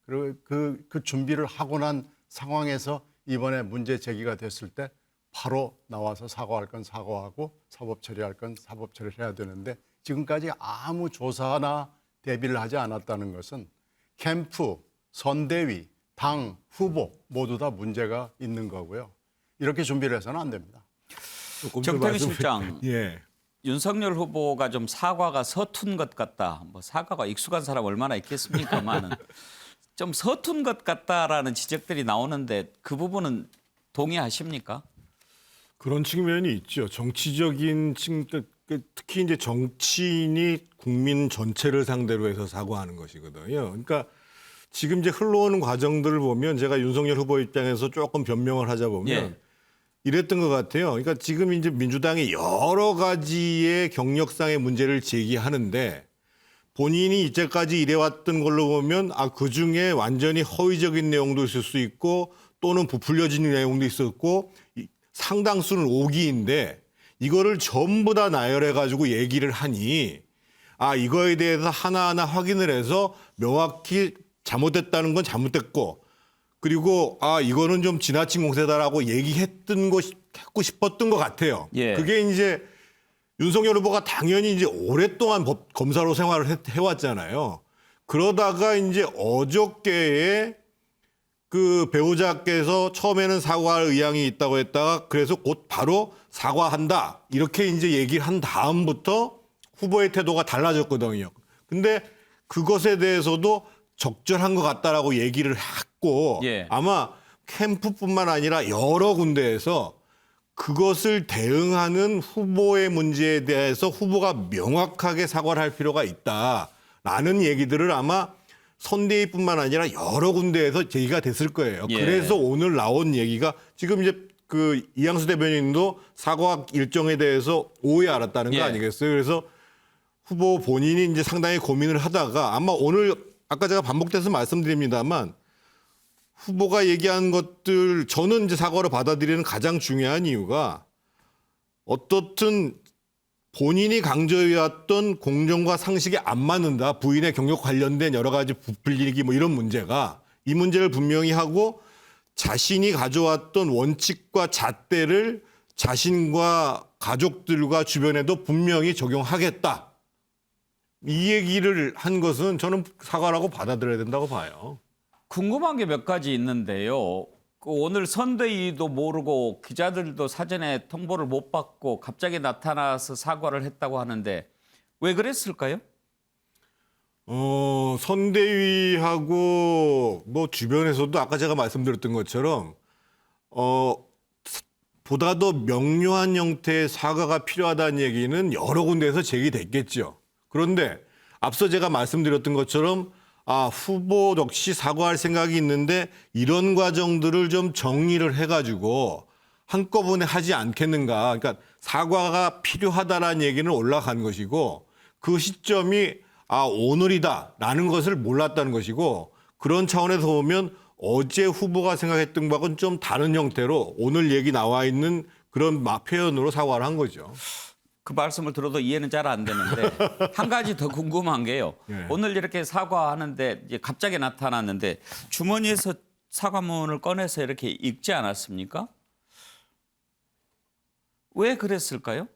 그리고 그 준비를 하고 난 상황에서 이번에 문제 제기가 됐을 때 바로 나와서 사과할 건 사과하고 사법 처리할 건 사법 처리를 해야 되는데 지금까지 아무 조사나 대비를 하지 않았다는 것은 캠프, 선대위, 당, 후보 모두 다 문제가 있는 거고요. 이렇게 준비를 해서는 안 됩니다. 정태균 실장, 예. 윤석열 후보가 좀 사과가 서툰 것 같다. 뭐 사과가 익숙한 사람 얼마나 있겠습니까만은 좀 서툰 것 같다라는 지적들이 나오는데 그 부분은 동의하십니까? 그런 측면이 있죠. 정치적인 특히 이제 정치인이 국민 전체를 상대로 해서 사과하는 것이거든요. 그러니까 지금 이제 흘러오는 과정들을 보면 제가 윤석열 후보 입장에서 조금 변명을 하자 보면 예. 이랬던 것 같아요. 그러니까 지금 이제 민주당이 여러 가지의 경력상의 문제를 제기하는데 본인이 이제까지 일해왔던 걸로 보면 그 중에 완전히 허위적인 내용도 있을 수 있고 또는 부풀려진 내용도 있었고 상당수는 오기인데 이거를 전부 다 나열해가지고 얘기를 하니 이거에 대해서 하나하나 확인을 해서 명확히 잘못됐다는 건 잘못됐고 그리고 이거는 좀 지나친 공세다라고 했고 싶었던 것 같아요. 예. 그게 이제 윤석열 후보가 당연히 이제 오랫동안 검사로 생활을 해왔잖아요. 그러다가 이제 어저께에 그 배우자께서 처음에는 사과할 의향이 있다고 했다가 그래서 곧 바로 사과한다. 이렇게 이제 얘기를 한 다음부터 후보의 태도가 달라졌거든요. 근데 그것에 대해서도 적절한 것 같다라고 얘기를 했고 예. 아마 캠프뿐만 아니라 여러 군데에서 그것을 대응하는 후보의 문제에 대해서 후보가 명확하게 사과를 할 필요가 있다라는 얘기들을 아마 선대위뿐만 아니라 여러 군데에서 제기가 됐을 거예요. 예. 그래서 오늘 나온 얘기가 지금 이제 그 이양수 대변인도 사과 일정에 대해서 오해 알았다는 거 예. 아니겠어요? 그래서 후보 본인이 이제 상당히 고민을 하다가 아마 오늘 아까 제가 반복돼서 말씀드립니다만 후보가 얘기한 것들 저는 이제 사과로 받아들이는 가장 중요한 이유가 어떻든 본인이 강조해왔던 공정과 상식에 안 맞는다. 부인의 경력 관련된 여러 가지 부풀리기 뭐 이런 문제가 이 문제를 분명히 하고 자신이 가져왔던 원칙과 잣대를 자신과 가족들과 주변에도 분명히 적용하겠다. 이 얘기를 한 것은 저는 사과라고 받아들여야 된다고 봐요. 궁금한 게 몇 가지 있는데요. 오늘 선대위도 모르고 기자들도 사전에 통보를 못 받고 갑자기 나타나서 사과를 했다고 하는데 왜 그랬을까요? 선대위하고 뭐 주변에서도 아까 제가 말씀드렸던 것처럼 보다 더 명료한 형태의 사과가 필요하다는 얘기는 여러 군데에서 제기됐겠죠. 그런데 앞서 제가 말씀드렸던 것처럼 후보 역시 사과할 생각이 있는데 이런 과정들을 좀 정리를 해가지고 한꺼번에 하지 않겠는가. 그러니까 사과가 필요하다라는 얘기는 올라간 것이고 그 시점이 오늘이다라는 것을 몰랐다는 것이고 그런 차원에서 보면 어제 후보가 생각했던 것과는 좀 다른 형태로 오늘 얘기 나와 있는 그런 표현으로 사과를 한 거죠. 그 말씀을 들어도 이해는 잘 안 되는데 한 가지 더 궁금한 게요. 네. 오늘 이렇게 사과하는데 이제 갑자기 나타났는데 주머니에서 사과문을 꺼내서 이렇게 읽지 않았습니까? 왜 그랬을까요?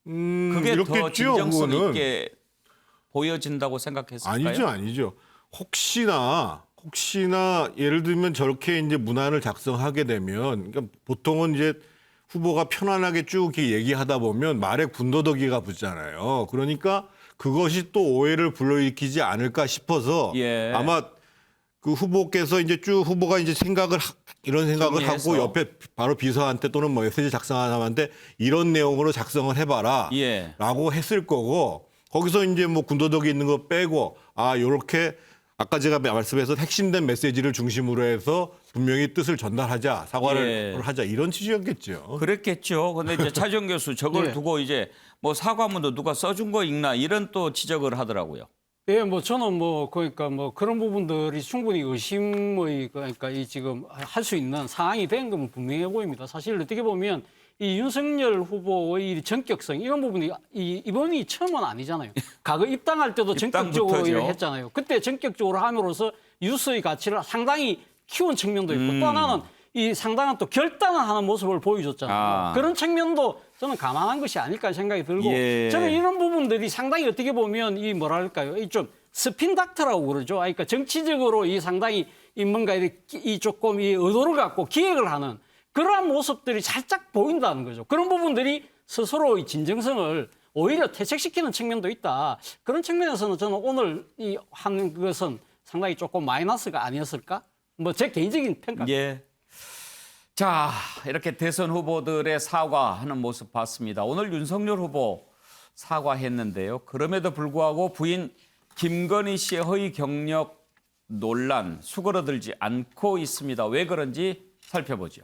그게 더 이렇겠죠, 진정성 그거는. 있게 보여진다고 생각했을까요? 아니죠. 혹시나 예를 들면 저렇게 이제 문안을 작성하게 되면 그러니까 보통은 이제 후보가 편안하게 쭉 이렇게 얘기하다 보면 말에 군더더기가 붙잖아요. 그러니까 그것이 또 오해를 불러일으키지 않을까 싶어서 예. 아마 그 후보께서 이제 쭉 후보가 이제 이런 생각을 정리해서. 하고 옆에 바로 비서한테 또는 뭐 메시지 작성하는 사람한테 이런 내용으로 작성을 해봐라 예. 라고 했을 거고 거기서 이제 뭐 군더더기 있는 거 빼고 요렇게 아까 제가 말씀해서 핵심된 메시지를 중심으로 해서 분명히 뜻을 전달하자, 사과를 예. 하자 이런 취지였겠죠. 그랬겠죠. 근데 이제 차지원 교수 저걸 네. 두고 이제 뭐 사과문도 누가 써준 거 읽나 이런 또 지적을 하더라고요. 예, 뭐 저는 뭐 그러니까 뭐 그런 부분들이 충분히 의심의 그러니까 이 지금 할 수 있는 상황이 된 건 분명해 보입니다. 사실 어떻게 보면 이 윤석열 후보의 전격성 이런 부분이 이번이 처음은 아니잖아요. 과거 입당할 때도 전격적으로 입당부터죠. 이렇게 했잖아요. 그때 전격적으로 함으로써 뉴스의 가치를 상당히 키운 측면도 있고 또 하나는 이 상당한 또 결단을 하는 모습을 보여줬잖아요. 그런 측면도 저는 감안한 것이 아닐까 생각이 들고 예. 저는 이런 부분들이 상당히 어떻게 보면 이 뭐랄까요, 이 좀 스핀 닥터라고 그러죠. 그러니까 정치적으로 이 상당히 이 뭔가 이 조금 이 의도를 갖고 기획을 하는 그러한 모습들이 살짝 보인다는 거죠. 그런 부분들이 스스로의 진정성을 오히려 퇴색시키는 측면도 있다. 그런 측면에서는 저는 오늘 이 한 것은 상당히 조금 마이너스가 아니었을까? 뭐 제 개인적인 평가. 예. 자, 이렇게 대선 후보들의 사과하는 모습 봤습니다. 오늘 윤석열 후보 사과했는데요. 그럼에도 불구하고 부인 김건희 씨의 허위 경력 논란 수그러들지 않고 있습니다. 왜 그런지 살펴보죠.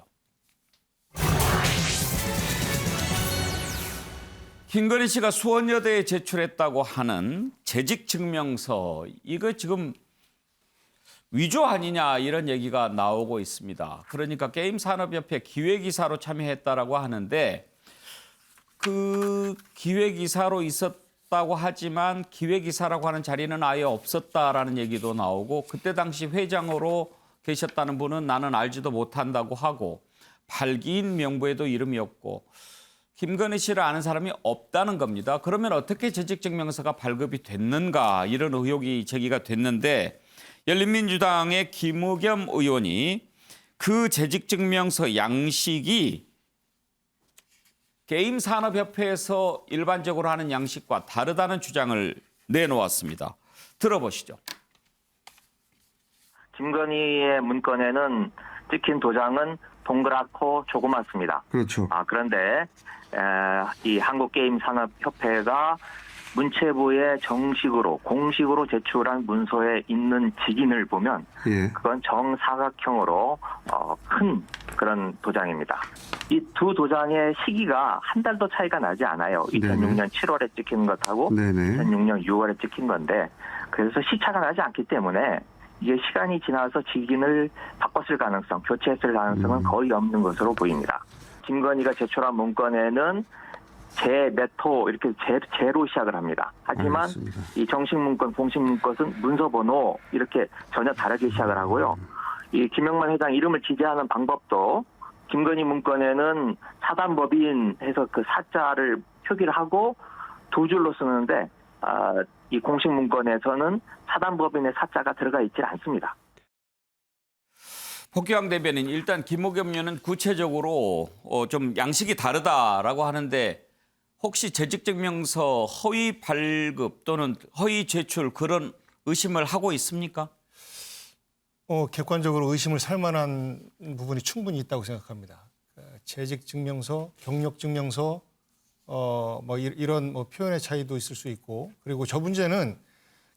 김건희 씨가 수원여대에 제출했다고 하는 재직증명서, 이거 지금 위조 아니냐 이런 얘기가 나오고 있습니다. 그러니까 게임산업협회 기획이사로 참여했다라고 하는데 그 기획이사로 있었다고 하지만 기획이사라고 하는 자리는 아예 없었다라는 얘기도 나오고 그때 당시 회장으로 계셨다는 분은 나는 알지도 못한다고 하고 발기인 명부에도 이름이 없고 김건희 씨를 아는 사람이 없다는 겁니다. 그러면 어떻게 재직증명서가 발급이 됐는가 이런 의혹이 제기가 됐는데 열린민주당의 김의겸 의원이 그 재직증명서 양식이 게임산업협회에서 일반적으로 하는 양식과 다르다는 주장을 내놓았습니다. 들어보시죠. 김건희의 문건에는 찍힌 도장은 동그랗고 조그맣습니다. 그렇죠. 그런데 이 한국게임산업협회가 문체부에 공식으로 제출한 문서에 있는 직인을 보면 그건 정사각형으로 큰 그런 도장입니다. 이 두 도장의 시기가 한 달도 차이가 나지 않아요. 2006년 7월에 찍힌 것하고 2006년 6월에 찍힌 건데 그래서 시차가 나지 않기 때문에 이게 시간이 지나서 직인을 바꿨을 가능성, 교체했을 가능성은 거의 없는 것으로 보입니다. 김건희가 제출한 문건에는 제/호 이렇게 제로 시작을 합니다. 하지만 알겠습니다. 이 정식 문건, 공식 문건은 문서 번호 이렇게 전혀 다르게 시작을 하고요. 이 김영만 회장 이름을 지재하는 방법도 김건희 문건에는 사단법인 해서 그 사자를 표기를 하고 두 줄로 쓰는데 이 공식 문건에서는 사단법인의 사자가 들어가 있지 않습니다. 복귀왕 대변인, 일단 김의겸 의원은 구체적으로 좀 양식이 다르다라고 하는데 혹시 재직증명서 허위 발급 또는 허위 제출 그런 의심을 하고 있습니까? 객관적으로 의심을 살 만한 부분이 충분히 있다고 생각합니다. 재직증명서, 경력증명서, 이런 표현의 차이도 있을 수 있고, 그리고 저 문제는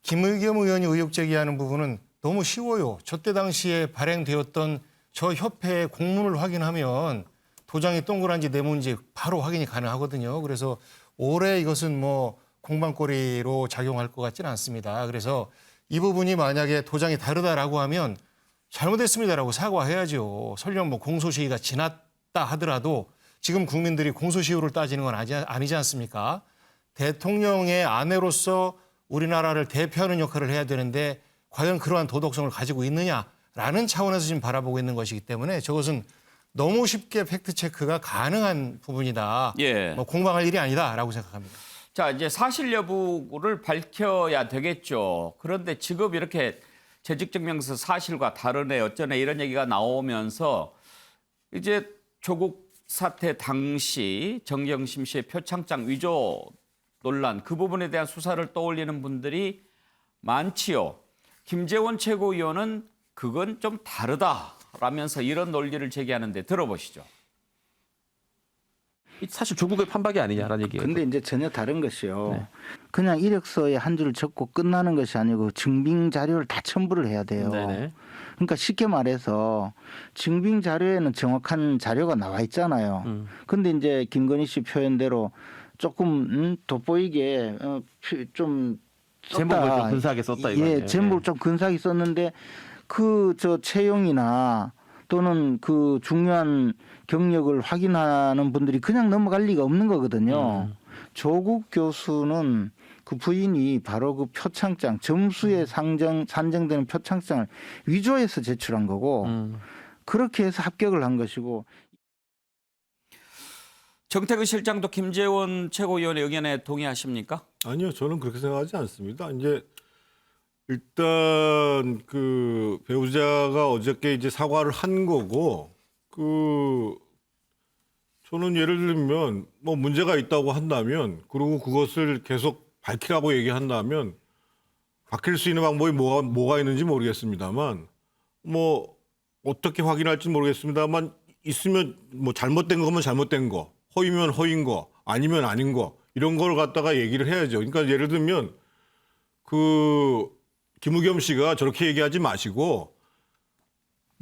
김의겸 의원이 의혹 제기하는 부분은 너무 쉬워요. 저때 당시에 발행되었던 저 협회의 공문을 확인하면 도장이 동그란지 네모인지 바로 확인이 가능하거든요. 그래서 올해 이것은 공방거리로 작용할 것 같지는 않습니다. 그래서 이 부분이 만약에 도장이 다르다라고 하면 잘못했습니다라고 사과해야죠. 설령 공소시효가 지났다 하더라도 지금 국민들이 공소시효를 따지는 건 아니지 않습니까? 대통령의 아내로서 우리나라를 대표하는 역할을 해야 되는데 과연 그러한 도덕성을 가지고 있느냐라는 차원에서 지금 바라보고 있는 것이기 때문에 저것은 너무 쉽게 팩트체크가 가능한 부분이다. 예. 공방할 일이 아니다라고 생각합니다. 자, 이제 사실 여부를 밝혀야 되겠죠. 그런데 지금 이렇게 재직증명서 사실과 다르네 어쩌네 이런 얘기가 나오면서 이제 조국 사태 당시 정경심 씨의 표창장 위조 논란 그 부분에 대한 수사를 떠올리는 분들이 많지요. 김재원 최고위원은 그건 좀 다르다라면서 이런 논리를 제기하는데 들어보시죠. 사실 조국의 판박이 아니냐라는 얘기예요. 근데 이제 전혀 다른 것이요. 네. 그냥 이력서에 한 줄 적고 끝나는 것이 아니고 증빙 자료를 다 첨부를 해야 돼요. 네네. 그러니까 쉽게 말해서 증빙 자료에는 정확한 자료가 나와 있잖아요. 근데 이제 김건희 씨 표현대로 조금 돋보이게 좀 제목을 좀 근사하게 썼다 이거 아니에요? 예, 제목을 좀 근사하게 썼는데 채용이나 또는 그 중요한 경력을 확인하는 분들이 그냥 넘어갈 리가 없는 거거든요. 조국 교수는 그 부인이 바로 그 표창장, 점수에 산정되는 표창장을 위조해서 제출한 거고 그렇게 해서 합격을 한 것이고. 정태근 실장도 김재원 최고위원의 의견에 동의하십니까? 아니요, 저는 그렇게 생각하지 않습니다. 이제 일단 그 배우자가 어저께 이제 사과를 한 거고 저는 예를 들면 문제가 있다고 한다면 그리고 그것을 계속 밝히라고 얘기한다면 밝힐 수 있는 방법이 뭐가 있는지 모르겠습니다만 어떻게 확인할지 모르겠습니다만 있으면 잘못된 거면 잘못된 거, 허위면 허위인 거, 아니면 아닌 거 이런 걸 갖다가 얘기를 해야죠. 그러니까 예를 들면 김의겸 씨가 저렇게 얘기하지 마시고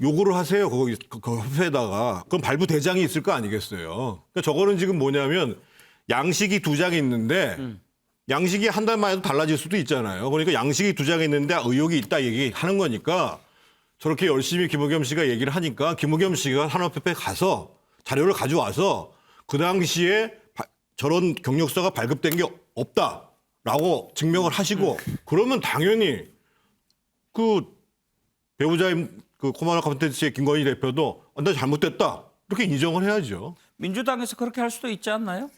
요구를 하세요. 그 협회에다가. 그럼 발부 대장이 있을 거 아니겠어요. 그러니까 저거는 지금 뭐냐면 양식이 2장이 있는데 양식이 한 달만 해도 달라질 수도 있잖아요. 그러니까 양식이 2장이 있는데 의혹이 있다 얘기하는 거니까 저렇게 열심히 김의겸 씨가 얘기를 하니까 김의겸 씨가 산업협회에 가서 자료를 가져와서 그 당시에 저런 경력서가 발급된 게 없다라고 증명을 하시고 그러면 당연히 그 배우자의 코마나 콘텐츠의 김건희 대표도 나 잘못됐다 이렇게 인정을 해야죠. 민주당에서 그렇게 할 수도 있지 않나요?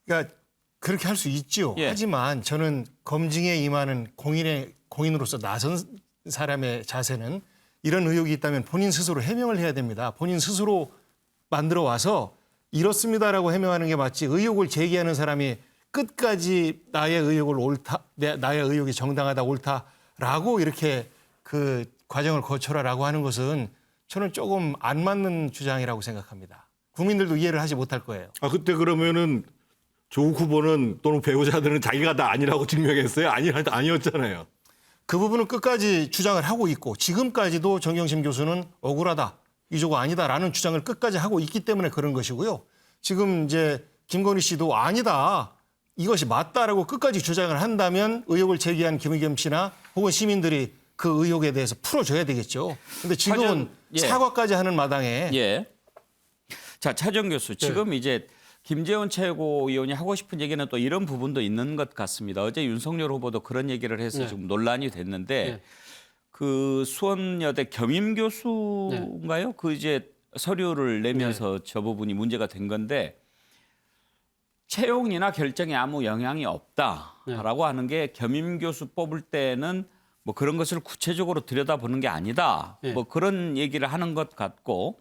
그러니까 그렇게 할 수 있죠. 예. 하지만 저는 검증에 임하는 공인으로서 나선 사람의 자세는 이런 의혹이 있다면 본인 스스로 해명을 해야 됩니다. 본인 스스로 만들어 와서 이렇습니다라고 해명하는 게 맞지 의혹을 제기하는 사람이 끝까지 나의 의혹이 정당하다 옳다라고 이렇게 그 과정을 거쳐라라고 하는 것은 저는 조금 안 맞는 주장이라고 생각합니다. 국민들도 이해를 하지 못할 거예요. 그때 그러면은 조국 후보는 또는 배우자들은 자기가 다 아니라고 증명했어요? 아니었잖아요. 그 부분은 끝까지 주장을 하고 있고 지금까지도 정경심 교수는 억울하다, 위조가 아니다라는 주장을 끝까지 하고 있기 때문에 그런 것이고요. 지금 이제 김건희 씨도 아니다, 이것이 맞다라고 끝까지 주장을 한다면 의혹을 제기한 김의겸 씨나 혹은 시민들이 그 의혹에 대해서 풀어줘야 되겠죠. 근데 지금은 사과까지 하는 마당에. 예. 자, 차정 교수. 지금 이제 김재원 최고위원이 하고 싶은 얘기는 또 이런 부분도 있는 것 같습니다. 어제 윤석열 후보도 그런 얘기를 해서 지금 논란이 됐는데 그 수원여대 겸임 교수인가요? 그 이제 서류를 내면서 저 부분이 문제가 된 건데 채용이나 결정에 아무 영향이 없다라고 하는 게 겸임 교수 뽑을 때는 그런 것을 구체적으로 들여다보는 게 아니다. 그런 얘기를 하는 것 같고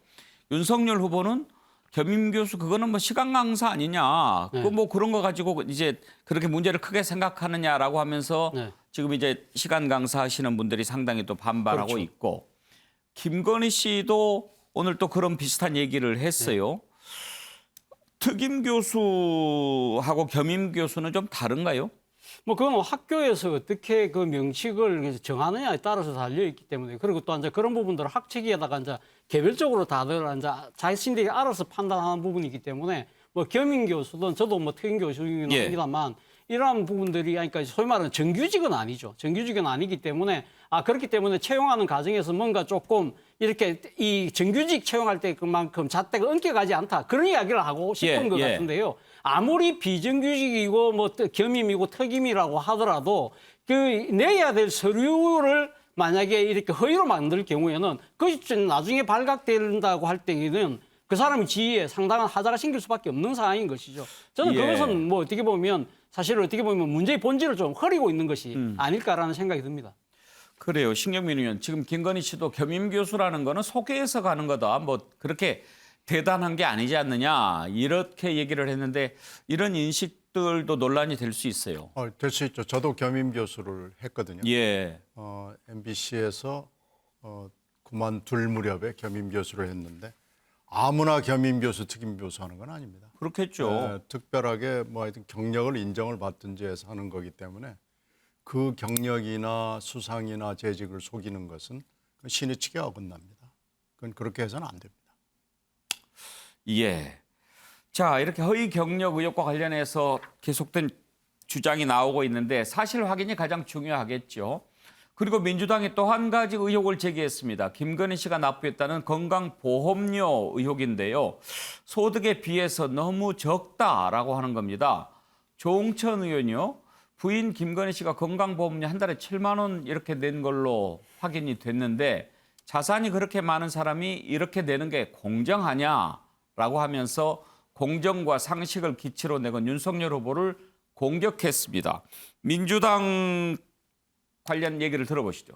윤석열 후보는 겸임 교수 그거는 뭐 시간 강사 아니냐. 네. 그 뭐 그런 거 가지고 이제 그렇게 문제를 크게 생각하느냐라고 하면서 네. 지금 이제 시간 강사 하시는 분들이 상당히 또 반발하고 그렇죠. 있고 김건희 씨도 오늘 또 그런 비슷한 얘기를 했어요. 네. 특임 교수하고 겸임 교수는 좀 다른가요? 뭐 그건 학교에서 어떻게 그 명칭을 정하느냐에 따라서 달려 있기 때문에 그리고 또 이제 그런 부분들을 학칙에다가 이제 개별적으로 다들 이제 자신들이 알아서 판단하는 부분이기 때문에 뭐 겸임 교수든 저도 뭐 특임 교수이긴 예. 합니다만 이러한 부분들이 그러니까 소위 말하는 정규직은 아니죠. 정규직은 아니기 때문에 그렇기 때문에 채용하는 과정에서 뭔가 조금 이렇게 이 정규직 채용할 때 그만큼 잣대가 엉켜가지 않다 그런 이야기를 하고 싶은 것 같은데요. 아무리 비정규직이고 뭐 겸임이고 특임이라고 하더라도 그 내야 될 서류를 만약에 이렇게 허위로 만들 경우에는 그것이 나중에 발각된다고 할 때에는 그 사람의 지위에 상당한 하자가 생길 수밖에 없는 상황인 것이죠. 저는 예. 그것은 뭐 어떻게 보면 사실 어떻게 보면 문제의 본질을 좀 흐리고 있는 것이 아닐까라는 생각이 듭니다. 그래요. 신경민 의원. 지금 김건희 씨도 겸임 교수라는 거는 소개해서 가는 거다. 뭐 그렇게 대단한 게 아니지 않느냐. 이렇게 얘기를 했는데 이런 인식들도 논란이 될 수 있어요. 될 수 있죠. 저도 겸임 교수를 했거든요. 예. MBC에서 그만둘 무렵에 겸임 교수를 했는데 아무나 겸임 교수, 특임 교수 하는 건 아닙니다. 그렇겠죠. 특별하게 뭐 하여튼 경력을 인정을 받든지 해서 하는 거기 때문에 그 경력이나 수상이나 재직을 속이는 것은 신의칙에 어긋납니다. 그건 그렇게 해서는 안 됩니다. 예. 자, 이렇게 허위 경력 의혹과 관련해서 계속된 주장이 나오고 있는데 사실 확인이 가장 중요하겠죠. 그리고 민주당이 또 한 가지 의혹을 제기했습니다. 김건희 씨가 납부했다는 건강보험료 의혹인데요. 소득에 비해서 너무 적다라고 하는 겁니다. 조홍천 의원이요. 부인 김건희 씨가 건강보험료 한 달에 7만 원 이렇게 낸 걸로 확인이 됐는데 자산이 그렇게 많은 사람이 이렇게 내는 게 공정하냐라고 하면서 공정과 상식을 기치로 내건 윤석열 후보를 공격했습니다. 민주당 관련 얘기를 들어보시죠.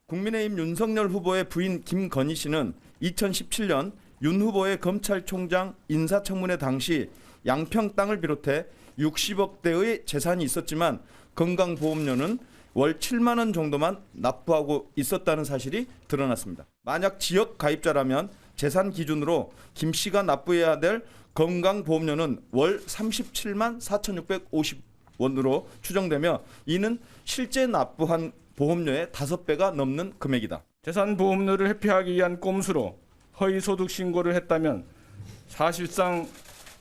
국민의힘 윤석열 후보의 부인 김건희 씨는 2017년 윤 후보의 검찰총장 인사청문회 당시 양평 땅을 비롯해 60억대의 재산이 있었지만 건강보험료는 월 7만 원 정도만 납부하고 있었다는 사실이 드러났습니다. 만약 지역 가입자라면 재산 기준으로 김 씨가 납부해야 될 건강보험료는 월 37만 4,650원으로 추정되며 이는 실제 납부한 보험료의 5배가 넘는 금액이다. 재산보험료를 회피하기 위한 꼼수로 허위소득 신고를 했다면 사실상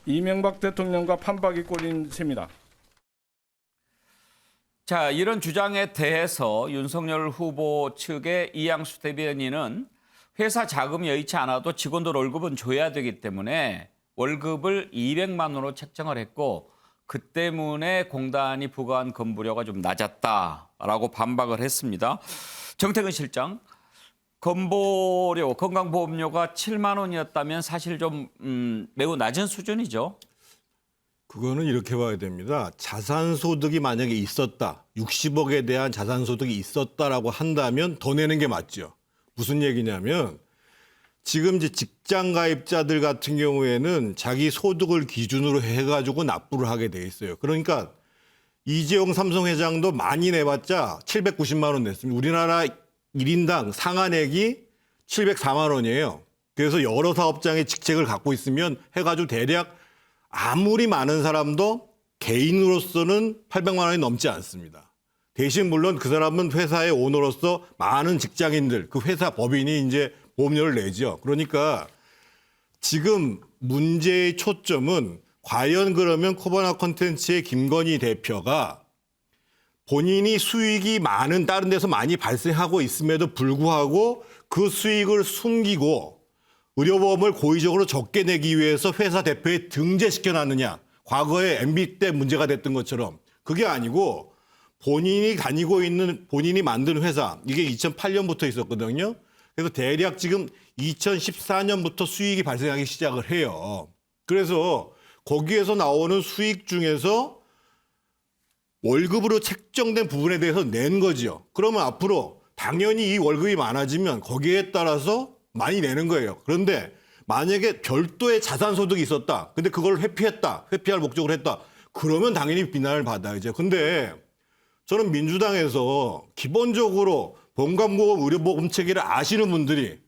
이명박 대통령과 판박이 꼴린 셈이다. 자, 이런 주장에 대해서 윤석열 후보 측의 이양수 대변인은 회사 자금이 여의치 않아도 직원들 월급은 줘야 되기 때문에 월급을 200만 원으로 책정을 했고 그 때문에 공단이 부과한 건보료가 좀 낮았다라고 반박을 했습니다. 정태근 실장, 건보료, 건강보험료가 7만 원이었다면 사실 좀 매우 낮은 수준이죠. 그거는 이렇게 봐야 됩니다. 자산소득이 만약에 있었다, 60억에 대한 자산소득이 있었다라고 한다면 더 내는 게 맞죠. 무슨 얘기냐면 지금 이제 직장 가입자들 같은 경우에는 자기 소득을 기준으로 해가지고 납부를 하게 돼 있어요. 그러니까 이재용 삼성 회장도 많이 내봤자 790만 원 냈습니다. 우리나라 1인당 상한액이 704만 원이에요. 그래서 여러 사업장의 직책을 갖고 있으면 해가지고 대략 아무리 많은 사람도 개인으로서는 800만 원이 넘지 않습니다. 대신 물론 그 사람은 회사의 오너로서 많은 직장인들, 그 회사 법인이 이제 보험료를 내죠. 그러니까 지금 문제의 초점은 과연 그러면 코바나 콘텐츠의 김건희 대표가 본인이 수익이 많은 다른 데서 많이 발생하고 있음에도 불구하고 그 수익을 숨기고 의료보험을 고의적으로 적게 내기 위해서 회사 대표에 등재시켜놨느냐. 과거에 MB 때 문제가 됐던 것처럼. 그게 아니고 본인이 다니고 있는 본인이 만든 회사, 이게 2008년부터 있었거든요. 그래서 대략 지금 2014년부터 수익이 발생하기 시작을 해요. 그래서 거기에서 나오는 수익 중에서 월급으로 책정된 부분에 대해서 낸 거죠. 그러면 앞으로 당연히 이 월급이 많아지면 거기에 따라서 많이 내는 거예요. 그런데 만약에 별도의 자산 소득이 있었다. 근데 그걸 회피했다. 회피할 목적으로 했다. 그러면 당연히 비난을 받아야죠. 근데 저는 민주당에서 기본적으로 보건보험 의료보험 체계를 아시는 분들이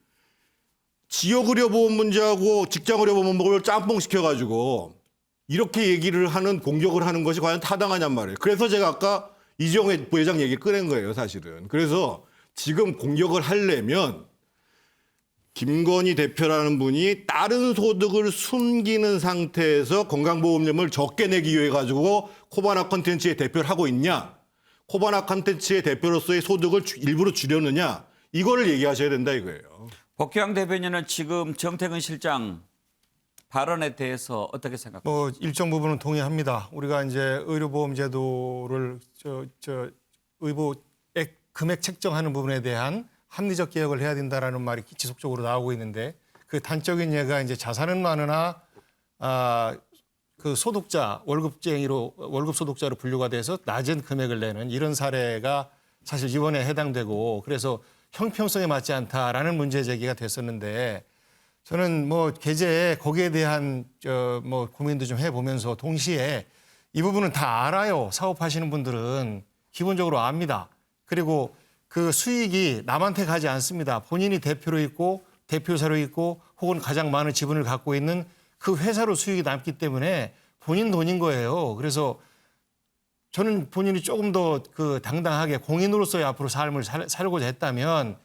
지역 의료보험 문제하고 직장 의료보험을 짬뽕 시켜가지고 이렇게 얘기를 하는 공격을 하는 것이 과연 타당하냔 말이에요. 그래서 제가 아까 이재용 부회장 얘기 꺼낸 거예요, 사실은. 그래서 지금 공격을 하려면 김건희 대표라는 분이 다른 소득을 숨기는 상태에서 건강보험료를 적게 내기 위해 가지고 코바나 콘텐츠의 대표를 하고 있냐, 코바나 콘텐츠의 대표로서의 소득을 일부러 줄였느냐, 이거를 얘기하셔야 된다 이거예요. 박희영 대변인은 지금 정태근 실장 발언에 대해서 어떻게 생각하세요? 일정 부분은 동의합니다. 우리가 이제 의료보험 제도를 의보액 금액 책정하는 부분에 대한 합리적 개혁을 해야 된다라는 말이 지속적으로 나오고 있는데 그 단적인 예가 이제 자산은 많으나 그 소득자 월급쟁이로 월급 소득자로 분류가 돼서 낮은 금액을 내는 이런 사례가 사실 이번에 해당되고 그래서 형평성에 맞지 않다라는 문제 제기가 됐었는데 저는 뭐 게재에 거기에 대한 뭐 고민도 좀 해보면서 동시에 이 부분은 다 알아요. 사업하시는 분들은 기본적으로 압니다. 그리고 그 수익이 남한테 가지 않습니다. 본인이 대표로 있고 대표사로 있고 혹은 가장 많은 지분을 갖고 있는 그 회사로 수익이 남기 때문에 본인 돈인 거예요. 그래서 저는 본인이 조금 더 그 당당하게 공인으로서의 앞으로 삶을 살고자 했다면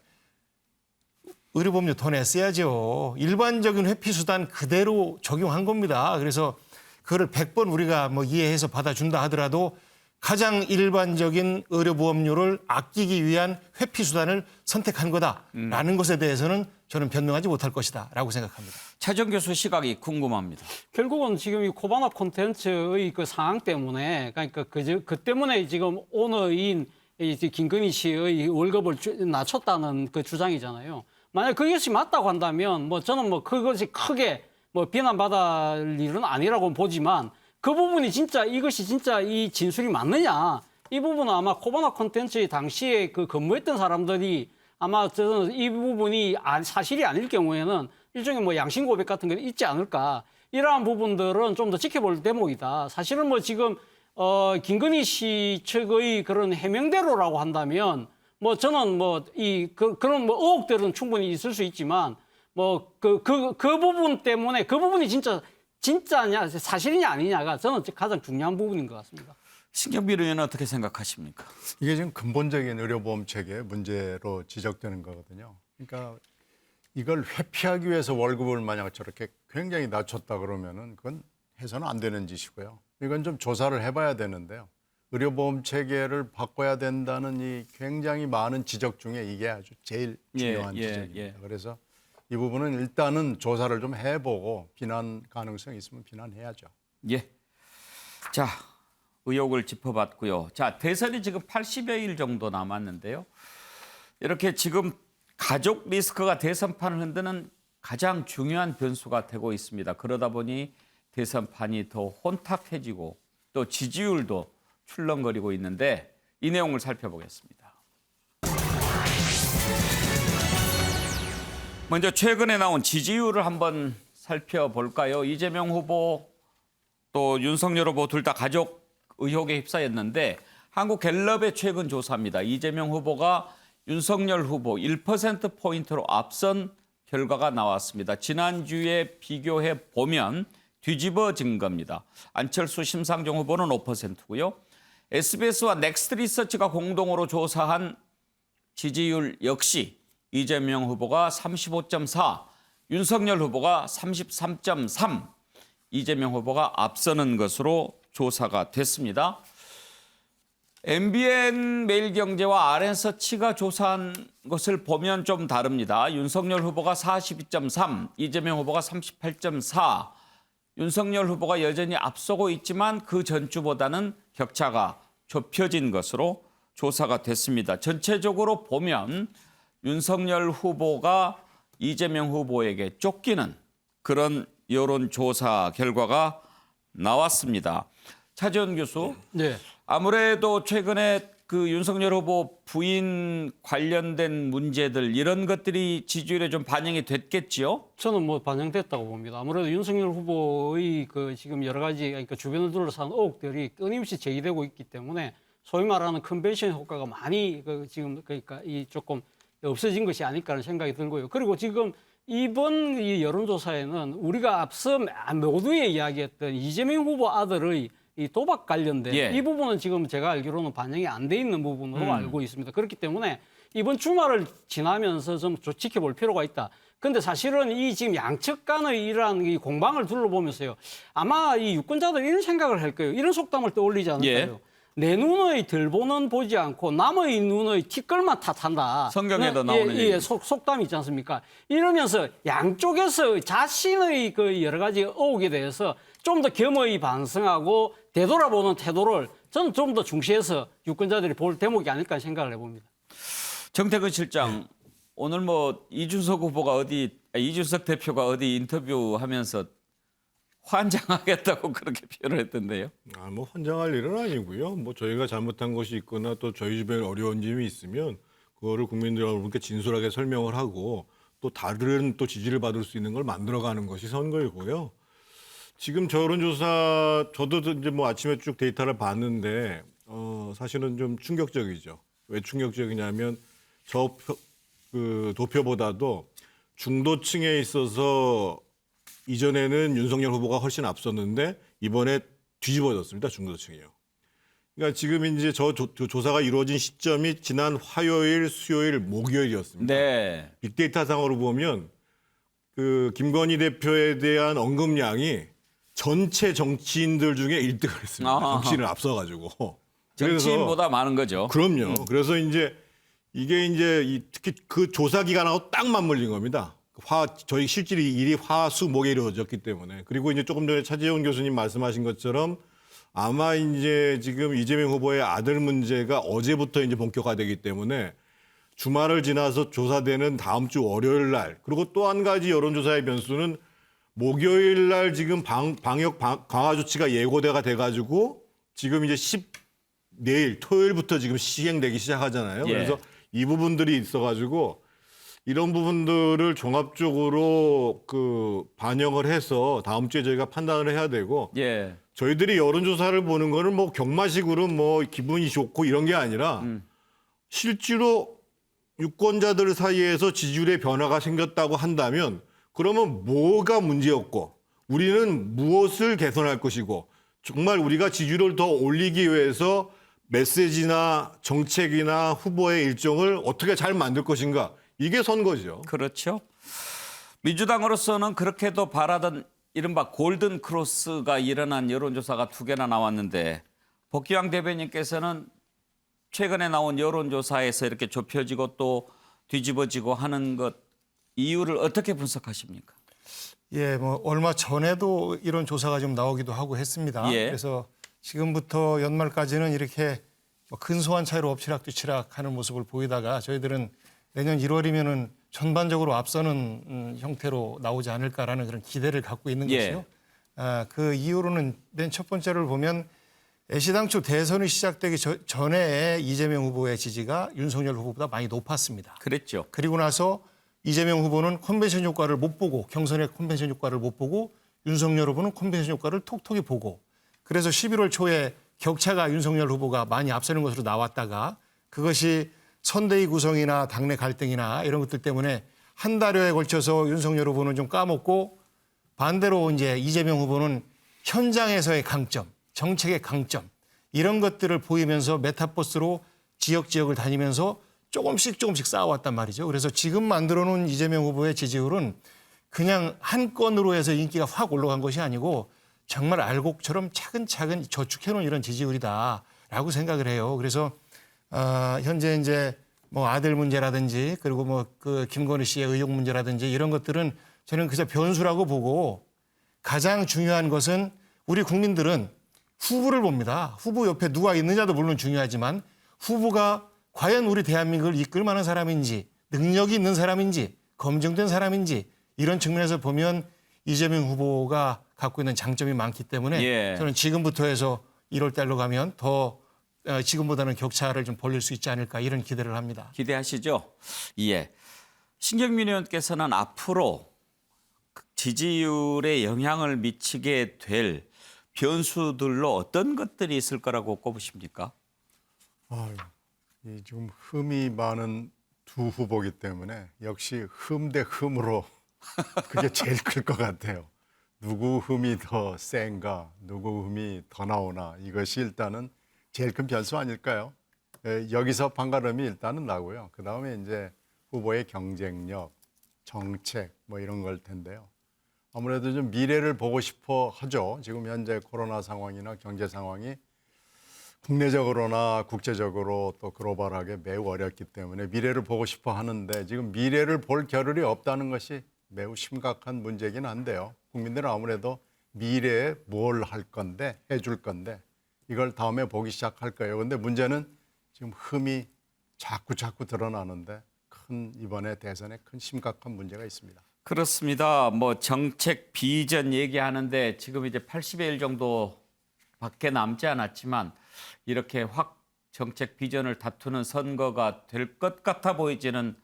의료보험료 더 냈어야죠. 일반적인 회피수단 그대로 적용한 겁니다. 그래서 그거를 100번 우리가 뭐 이해해서 받아준다 하더라도 가장 일반적인 의료보험료를 아끼기 위한 회피수단을 선택한 거다라는 것에 대해서는 저는 변명하지 못할 것이다라고 생각합니다. 차정 교수 시각이 궁금합니다. 결국은 지금 이 코바나 콘텐츠의 그 상황 때문에 그러니까 그 때문에 지금 오너인 김건희 씨의 월급을 낮췄다는 그 주장이잖아요. 만약 그것이 맞다고 한다면 뭐 저는 뭐 그것이 크게 뭐 비난받을 일은 아니라고 보지만 그 부분이 진짜 이것이 진짜 이 진술이 맞느냐 이 부분은 아마 코바나 콘텐츠의 당시에 그 근무했던 사람들이 아마 저는 이 부분이 사실이 아닐 경우에는 일종의 뭐 양심 고백 같은 게 있지 않을까 이러한 부분들은 좀 더 지켜볼 대목이다. 사실은 뭐 지금 김건희 씨 측의 그런 해명대로라고 한다면 뭐 저는 뭐 그런 뭐 의혹들은 충분히 있을 수 있지만 뭐 그 부분 때문에 그 부분이 진짜냐 사실이냐 아니냐가 저는 가장 중요한 부분인 것 같습니다. 신경빈 의원은 어떻게 생각하십니까? 이게 지금 근본적인 의료보험 체계 문제로 지적되는 거거든요. 그러니까 이걸 회피하기 위해서 월급을 만약 저렇게 굉장히 낮췄다 그러면은 그건 해서는 안 되는 짓이고요. 이건 좀 조사를 해봐야 되는데요. 의료보험 체계를 바꿔야 된다는 이 굉장히 많은 지적 중에 이게 아주 제일 중요한 지적입니다. 그래서 이 부분은 일단은 조사를 좀 해보고 비난 가능성이 있으면 비난해야죠. 예. 자, 의혹을 짚어봤고요. 자, 대선이 지금 80여일 정도 남았는데요. 이렇게 지금 가족 리스크가 대선판을 흔드는 가장 중요한 변수가 되고 있습니다. 그러다 보니 대선판이 더 혼탁해지고 또 지지율도 출렁거리고 있는데 이 내용을 살펴보겠습니다. 먼저 최근에 나온 지지율을 한번 살펴볼까요? 이재명 후보 또 윤석열 후보 둘 다 가족 의혹에 휩싸였는데 한국갤럽의 최근 조사입니다. 이재명 후보가 윤석열 후보 1%포인트로 앞선 결과가 나왔습니다. 지난주에 비교해 보면 뒤집어진 겁니다. 안철수, 심상정 후보는 5%고요. SBS와 넥스트 리서치가 공동으로 조사한 지지율 역시 이재명 후보가 35.4, 윤석열 후보가 33.3, 이재명 후보가 앞서는 것으로 조사가 됐습니다. MBN 매일경제와 RN서치가 조사한 것을 보면 좀 다릅니다. 윤석열 후보가 42.3, 이재명 후보가 38.4, 윤석열 후보가 여전히 앞서고 있지만 그 전주보다는 격차가 좁혀진 것으로 조사가 됐습니다. 전체적으로 보면 윤석열 후보가 이재명 후보에게 쫓기는 그런 여론조사 결과가 나왔습니다. 차지원 교수, 네. 아무래도 최근에 그 윤석열 후보 부인 관련된 문제들 이런 것들이 지지율에 좀 반영이 됐겠지요? 저는 뭐 반영됐다고 봅니다. 아무래도 윤석열 후보의 그 지금 여러 가지 그러니까 주변을 둘러싼 의혹들이 끊임없이 제기되고 있기 때문에 소위 말하는 컨벤션 효과가 많이 그 지금 그러니까 이 조금 없어진 것이 아닐까 하는 생각이 들고요. 그리고 지금 이번 이 여론조사에는 우리가 앞서 모두에 이야기했던 이재명 후보 아들의 이 도박 관련된 예. 이 부분은 지금 제가 알기로는 반영이 안 돼 있는 부분으로 알고 있습니다. 그렇기 때문에 이번 주말을 지나면서 좀 지켜볼 필요가 있다. 근데 사실은 이 지금 양측 간의 이러한 이 공방을 둘러보면서요. 아마 이 유권자들이 이런 생각을 할 거예요. 이런 속담을 떠올리지 않을까요? 예. 내 눈의 들보는 보지 않고 남의 눈의 티끌만 탓한다. 성경에도 나오는 예, 얘기. 속담이 있지 않습니까? 이러면서 양쪽에서 자신의 그 여러 가지 의혹에 대해서 좀 더 겸허히 반성하고 되돌아보는 태도를 저는 좀 더 중시해서 유권자들이 볼 대목이 아닐까 생각을 해봅니다. 정태근 실장, 오늘 뭐 이준석 대표가 어디 인터뷰하면서 환장하겠다고 그렇게 표현을 했던데요. 뭐 환장할 일은 아니고요. 뭐 저희가 잘못한 것이 있거나 또 저희 주변에 어려운 점이 있으면 그거를 국민들 여러분께 진솔하게 설명을 하고 또 다른 또 지지를 받을 수 있는 걸 만들어가는 것이 선거이고요. 지금 저 여론조사 저도 이제 뭐 아침에 쭉 데이터를 봤는데 사실은 좀 충격적이죠. 왜 충격적이냐면 그 도표보다도 중도층에 있어서 이전에는 윤석열 후보가 훨씬 앞섰는데 이번에 뒤집어졌습니다. 중도층이요. 그러니까 지금 이제 저 조사가 이루어진 시점이 지난 화요일, 수요일, 목요일이었습니다. 네. 빅데이터상으로 보면 그 김건희 대표에 대한 언급량이 전체 정치인들 중에 1등을 했습니다. 아하. 정치인을 앞서가지고. 정치인보다 많은 거죠. 그럼요. 그래서 이제 이게 이제 특히 그 조사 기간하고 딱 맞물린 겁니다. 저희 실질이 일이 화, 수, 목에 이루어졌기 때문에. 그리고 이제 조금 전에 차재용 교수님 말씀하신 것처럼 아마 이제 지금 이재명 후보의 아들 문제가 어제부터 이제 본격화되기 때문에 주말을 지나서 조사되는 다음 주 월요일 날, 그리고 또 한 가지 여론조사의 변수는 목요일 날 지금 방역 강화 조치가 예고가 돼가지고 지금 이제 내일 토요일부터 지금 시행되기 시작하잖아요. 예. 그래서 이 부분들이 있어가지고 이런 부분들을 종합적으로 그 반영을 해서 다음 주에 저희가 판단을 해야 되고 예. 저희들이 여론조사를 보는 거는 뭐 경마식으로 뭐 기분이 좋고 이런 게 아니라 실제로 유권자들 사이에서 지지율의 변화가 생겼다고 한다면 그러면 뭐가 문제였고 우리는 무엇을 개선할 것이고 정말 우리가 지지율을 더 올리기 위해서 메시지나 정책이나 후보의 일정을 어떻게 잘 만들 것인가 이게 선거죠. 그렇죠. 민주당으로서는 그렇게도 바라던 이른바 골든 크로스가 일어난 여론조사가 2개나 나왔는데 복귀왕 대변인께서는 최근에 나온 여론조사에서 이렇게 좁혀지고 또 뒤집어지고 하는 것 이유를 어떻게 분석하십니까? 예, 뭐 얼마 전에도 이런 조사가 좀 나오기도 하고 했습니다. 예. 그래서 지금부터 연말까지는 이렇게 근소한 차이로 엎치락뒤치락 하는 모습을 보이다가 저희들은 내년 1월이면은 전반적으로 앞서는 형태로 나오지 않을까라는 그런 기대를 갖고 있는 예. 것이요. 그 이유로는 맨 첫 번째를 보면 애시당초 대선이 시작되기 전에 이재명 후보의 지지가 윤석열 후보보다 많이 높았습니다. 그랬죠. 그리고 나서 이재명 후보는 컨벤션 효과를 못 보고 경선의 컨벤션 효과를 못 보고 윤석열 후보는 컨벤션 효과를 톡톡히 보고 그래서 11월 초에 격차가 윤석열 후보가 많이 앞서는 것으로 나왔다가 그것이 선대위 구성이나 당내 갈등이나 이런 것들 때문에 한 달여에 걸쳐서 윤석열 후보는 좀 까먹고 반대로 이제 이재명 후보는 현장에서의 강점, 정책의 강점 이런 것들을 보이면서 메타버스로 지역을 다니면서 조금씩 쌓아왔단 말이죠. 그래서 지금 만들어 놓은 이재명 후보의 지지율은 그냥 한 건으로 해서 인기가 확 올라간 것이 아니고 정말 알곡처럼 차근차근 저축해 놓은 이런 지지율이다라고 생각을 해요. 그래서 현재 이제 뭐 아들 문제라든지 그리고 뭐 그 김건희 씨의 의혹 문제라든지 이런 것들은 저는 그저 변수라고 보고 가장 중요한 것은 우리 국민들은 후보를 봅니다. 후보 옆에 누가 있느냐도 물론 중요하지만 후보가 과연 우리 대한민국을 이끌 만한 사람인지 능력이 있는 사람인지 검증된 사람인지 이런 측면에서 보면 이재명 후보가 갖고 있는 장점이 많기 때문에 예. 저는 지금부터 해서 1월 달로 가면 더 지금보다는 격차를 좀 벌릴 수 있지 않을까 이런 기대를 합니다. 기대하시죠? 예. 신경민 의원께서는 앞으로 지지율에 영향을 미치게 될 변수들로 어떤 것들이 있을 거라고 꼽으십니까? 이 지금 흠이 많은 두 후보이기 때문에 역시 흠 대 흠으로 그게 제일 클 것 같아요. 누구 흠이 더 센가, 누구 흠이 더 나오나 이것이 일단은 제일 큰 변수 아닐까요? 여기서 판가름이 일단은 나고요. 그 다음에 이제 후보의 경쟁력, 정책 뭐 이런 걸 텐데요. 아무래도 좀 미래를 보고 싶어 하죠. 지금 현재 코로나 상황이나 경제 상황이 국내적으로나 국제적으로 또 글로벌하게 매우 어렵기 때문에 미래를 보고 싶어 하는데 지금 미래를 볼 겨를이 없다는 것이 매우 심각한 문제긴 한데요. 국민들은 아무래도 미래에 뭘 할 건데 해줄 건데 이걸 다음에 보기 시작할 거예요. 그런데 문제는 지금 흠이 자꾸 드러나는데 이번에 대선에 큰 심각한 문제가 있습니다. 그렇습니다. 뭐 정책 비전 얘기하는데 지금 이제 80일 정도밖에 남지 않았지만 이렇게 확 정책 비전을 다투는 선거가 될 것 같아 보이지는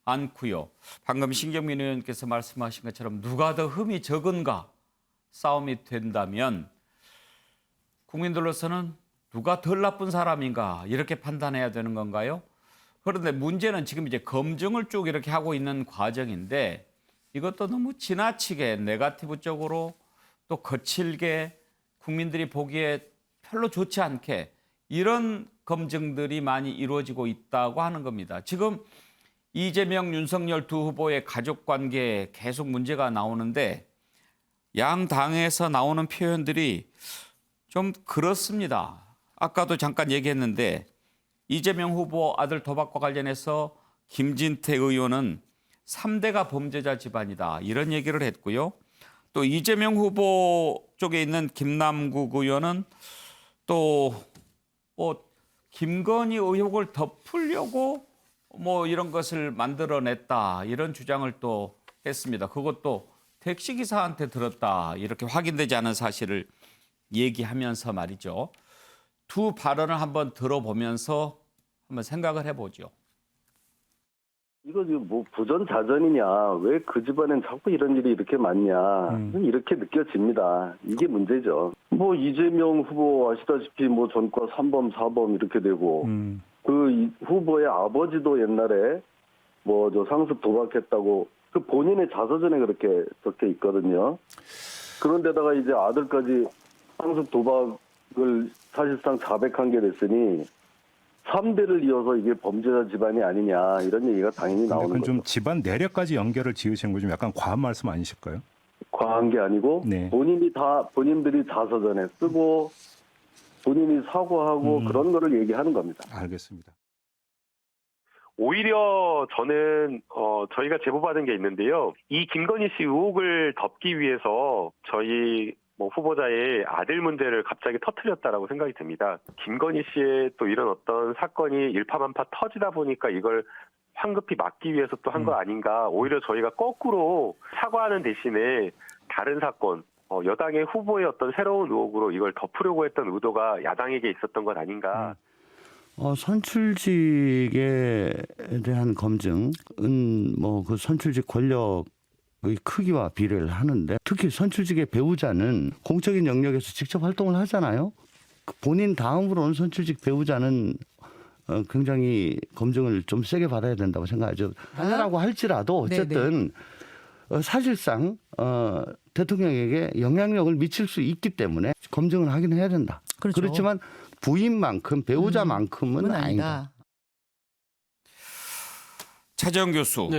않고요. 방금 신경민 의원께서 말씀하신 것처럼 누가 더 흠이 적은가 싸움이 된다면 국민들로서는 누가 덜 나쁜 사람인가 이렇게 판단해야 되는 건가요? 그런데 문제는 지금 이제 검증을 쭉 이렇게 하고 있는 과정인데 이것도 너무 지나치게 네거티브 쪽으로 또 거칠게 국민들이 보기에 별로 좋지 않게 이런 검증들이 많이 이루어지고 있다고 하는 겁니다. 지금 이재명, 윤석열 두 후보의 가족 관계에 계속 문제가 나오는데 양 당에서 나오는 표현들이 좀 그렇습니다. 아까도 잠깐 얘기했는데 이재명 후보 아들 도박과 관련해서 김진태 의원은 3대가 범죄자 집안이다 이런 얘기를 했고요. 또 이재명 후보 쪽에 있는 김남국 의원은 또 김건희 의혹을 덮으려고 뭐 이런 것을 만들어냈다 이런 주장을 또 했습니다. 그것도 택시기사한테 들었다 이렇게 확인되지 않은 사실을 얘기하면서 말이죠. 두 발언을 한번 들어보면서 한번 생각을 해보죠. 이거 지금 뭐 부전자전이냐, 왜 그 집안엔 자꾸 이런 일이 이렇게 많냐, 이렇게 느껴집니다. 이게 문제죠. 뭐 이재명 후보 아시다시피 뭐 전과 3범, 4범 이렇게 되고, 그 후보의 아버지도 옛날에 뭐 저 상습 도박했다고 그 본인의 자서전에 그렇게 적혀 있거든요. 그런데다가 이제 아들까지 상습 도박을 사실상 자백한 게 됐으니 3대를 이어서 이게 범죄자 집안이 아니냐 이런 얘기가 당연히 나오는 거죠. 좀 집안 내력까지 연결을 지으시는 거 좀 약간 과한 말씀 아니실까요? 과한 게 아니고 네. 본인들이 자서전에 쓰고 본인이 사과하고 그런 거를 얘기하는 겁니다. 알겠습니다. 오히려 저는 저희가 제보받은 게 있는데요. 이 김건희 씨 의혹을 덮기 위해서 저희 후보자의 아들 문제를 갑자기 터뜨렸다라고 생각이 듭니다. 김건희 씨의 또 이런 어떤 사건이 일파만파 터지다 보니까 이걸 황급히 막기 위해서 또 한 거 아닌가. 오히려 저희가 거꾸로 사과하는 대신에 다른 사건, 여당의 후보의 어떤 새로운 의혹으로 이걸 덮으려고 했던 의도가 야당에게 있었던 것 아닌가. 선출직에 대한 검증은 뭐 그 선출직 권력의 크기와 비례를 하는데 특히 선출직의 배우자는 공적인 영역에서 직접 활동을 하잖아요. 본인 다음으로는 선출직 배우자는 굉장히 검증을 좀 세게 받아야 된다고 생각하죠. 하라고 할지라도 어쨌든 사실상 대통령에게 영향력을 미칠 수 있기 때문에 검증을 하긴 해야 된다. 그렇죠. 그렇지만 부인만큼 배우자만큼은 아니다. 차재원 교수,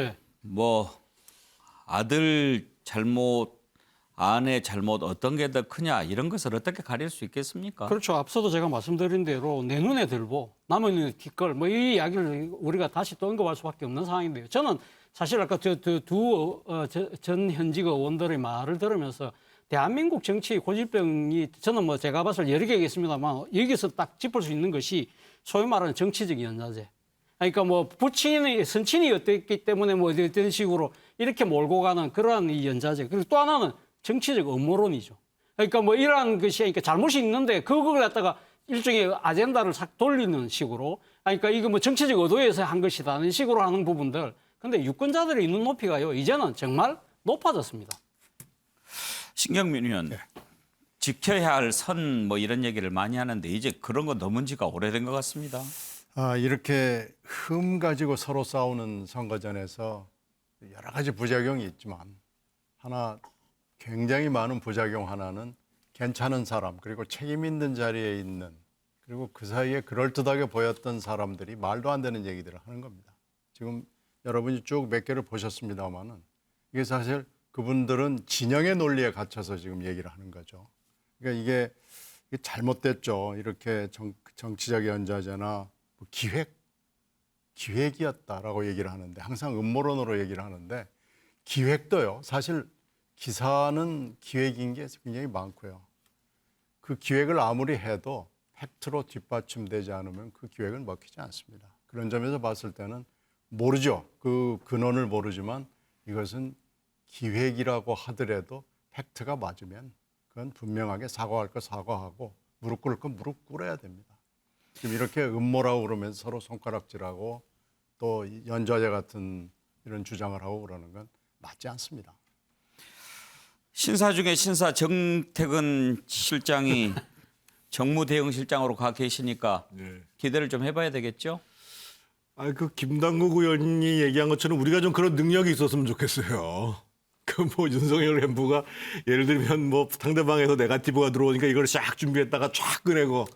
뭐 아들 잘못, 아내 잘못 어떤 게 더 크냐 이런 것을 어떻게 가릴 수 있겠습니까? 그렇죠. 앞서도 제가 말씀드린 대로 내 눈에 들보 남의 눈에 뒷걸 뭐 이 이야기를 우리가 다시 또 언급할 수밖에 없는 상황인데요. 저는 사실 아까 전 현직 의원들의 말을 들으면서 대한민국 정치의 고질병이 저는 뭐 제가 봤을 때 여러 개가 있습니다만 여기서 딱 짚을 수 있는 것이 소위 말하는 정치적 연좌제. 그러니까 뭐 부친이 선친이 어땠기 때문에 뭐 어떤 식으로 이렇게 몰고 가는 그러한 이 연좌제. 그리고 또 하나는 정치적 음모론이죠. 그러니까 뭐 이러한 것이 그러니까 잘못이 있는데 그걸 갖다가 일종의 아젠다를 싹 돌리는 식으로, 그러니까 이거 뭐 정치적 의도에서 한 것이다는 식으로 하는 부분들. 근데 유권자들의 있는 높이가요, 이제는 정말 높아졌습니다. 신경민 의원, 지켜야 할 선 뭐 이런 얘기를 많이 하는데 이제 그런 거 넘은 지가 오래된 것 같습니다. 이렇게 흠 가지고 서로 싸우는 선거전에서 여러 가지 부작용이 있지만 하나 굉장히 많은 부작용 하나는 괜찮은 사람 그리고 책임 있는 자리에 있는 그리고 그 사이에 그럴듯하게 보였던 사람들이 말도 안 되는 얘기들을 하는 겁니다. 지금 여러분이 쭉 몇 개를 보셨습니다만은 이게 사실 그분들은 진영의 논리에 갇혀서 지금 얘기를 하는 거죠. 그러니까 이게 잘못됐죠. 이렇게 정치적 연좌제나 기획이었다라고 얘기를 하는데 항상 음모론으로 얘기를 하는데 기획도요. 사실 기사는 기획인 게 굉장히 많고요. 그 기획을 아무리 해도 팩트로 뒷받침되지 않으면 그 기획은 먹히지 않습니다. 그런 점에서 봤을 때는 모르죠. 그 근원을 모르지만 이것은 기획이라고 하더라도 팩트가 맞으면 그건 분명하게 사과할 거 사과하고 무릎 꿇을 거 무릎 꿇어야 됩니다. 지금 이렇게 음모라고 그러면서 서로 손가락질하고 또 연좌제 같은 이런 주장을 하고 그러는 건 맞지 않습니다. 신사 중에 신사 정택은 실장이 정무대응실장으로 가 계시니까 기대를 좀 해봐야 되겠죠? 그 김당국 의원이 얘기한 것처럼 우리가 좀 그런 능력이 있었으면 좋겠어요. 그 뭐 윤석열 램프가 예를 들면 뭐 상대방에서 네거티브가 들어오니까 이걸 싹 준비했다가 쫙 꺼내고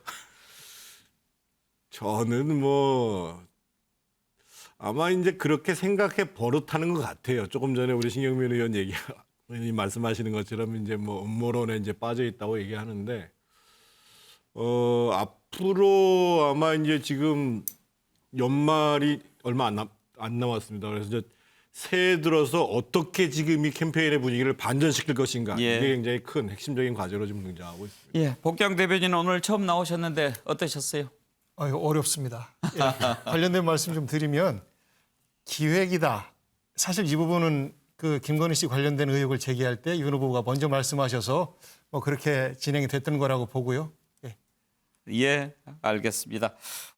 저는 뭐 아마 이제 그렇게 생각해 버릇하는 것 같아요. 조금 전에 우리 신경민 의원이 말씀하시는 것처럼 이제 뭐 음모론에 이제 빠져 있다고 얘기하는데 앞으로 아마 이제 지금 연말이 얼마 안 남았습니다. 그래서 이제 새해 들어서 어떻게 지금 이 캠페인의 분위기를 반전시킬 것인가 이게 굉장히 큰 핵심적인 과제로 지금 등장하고 있습니다. 예, 복경 대변인 오늘 처음 나오셨는데 어떠셨어요? 어렵습니다. 관련된 말씀 좀 드리면 기획이다. 사실 이 부분은 그 김건희 씨 관련된 의혹을 제기할 때 윤 후보가 먼저 말씀하셔서 뭐 그렇게 진행이 됐던 거라고 보고요. 예, 알겠습니다.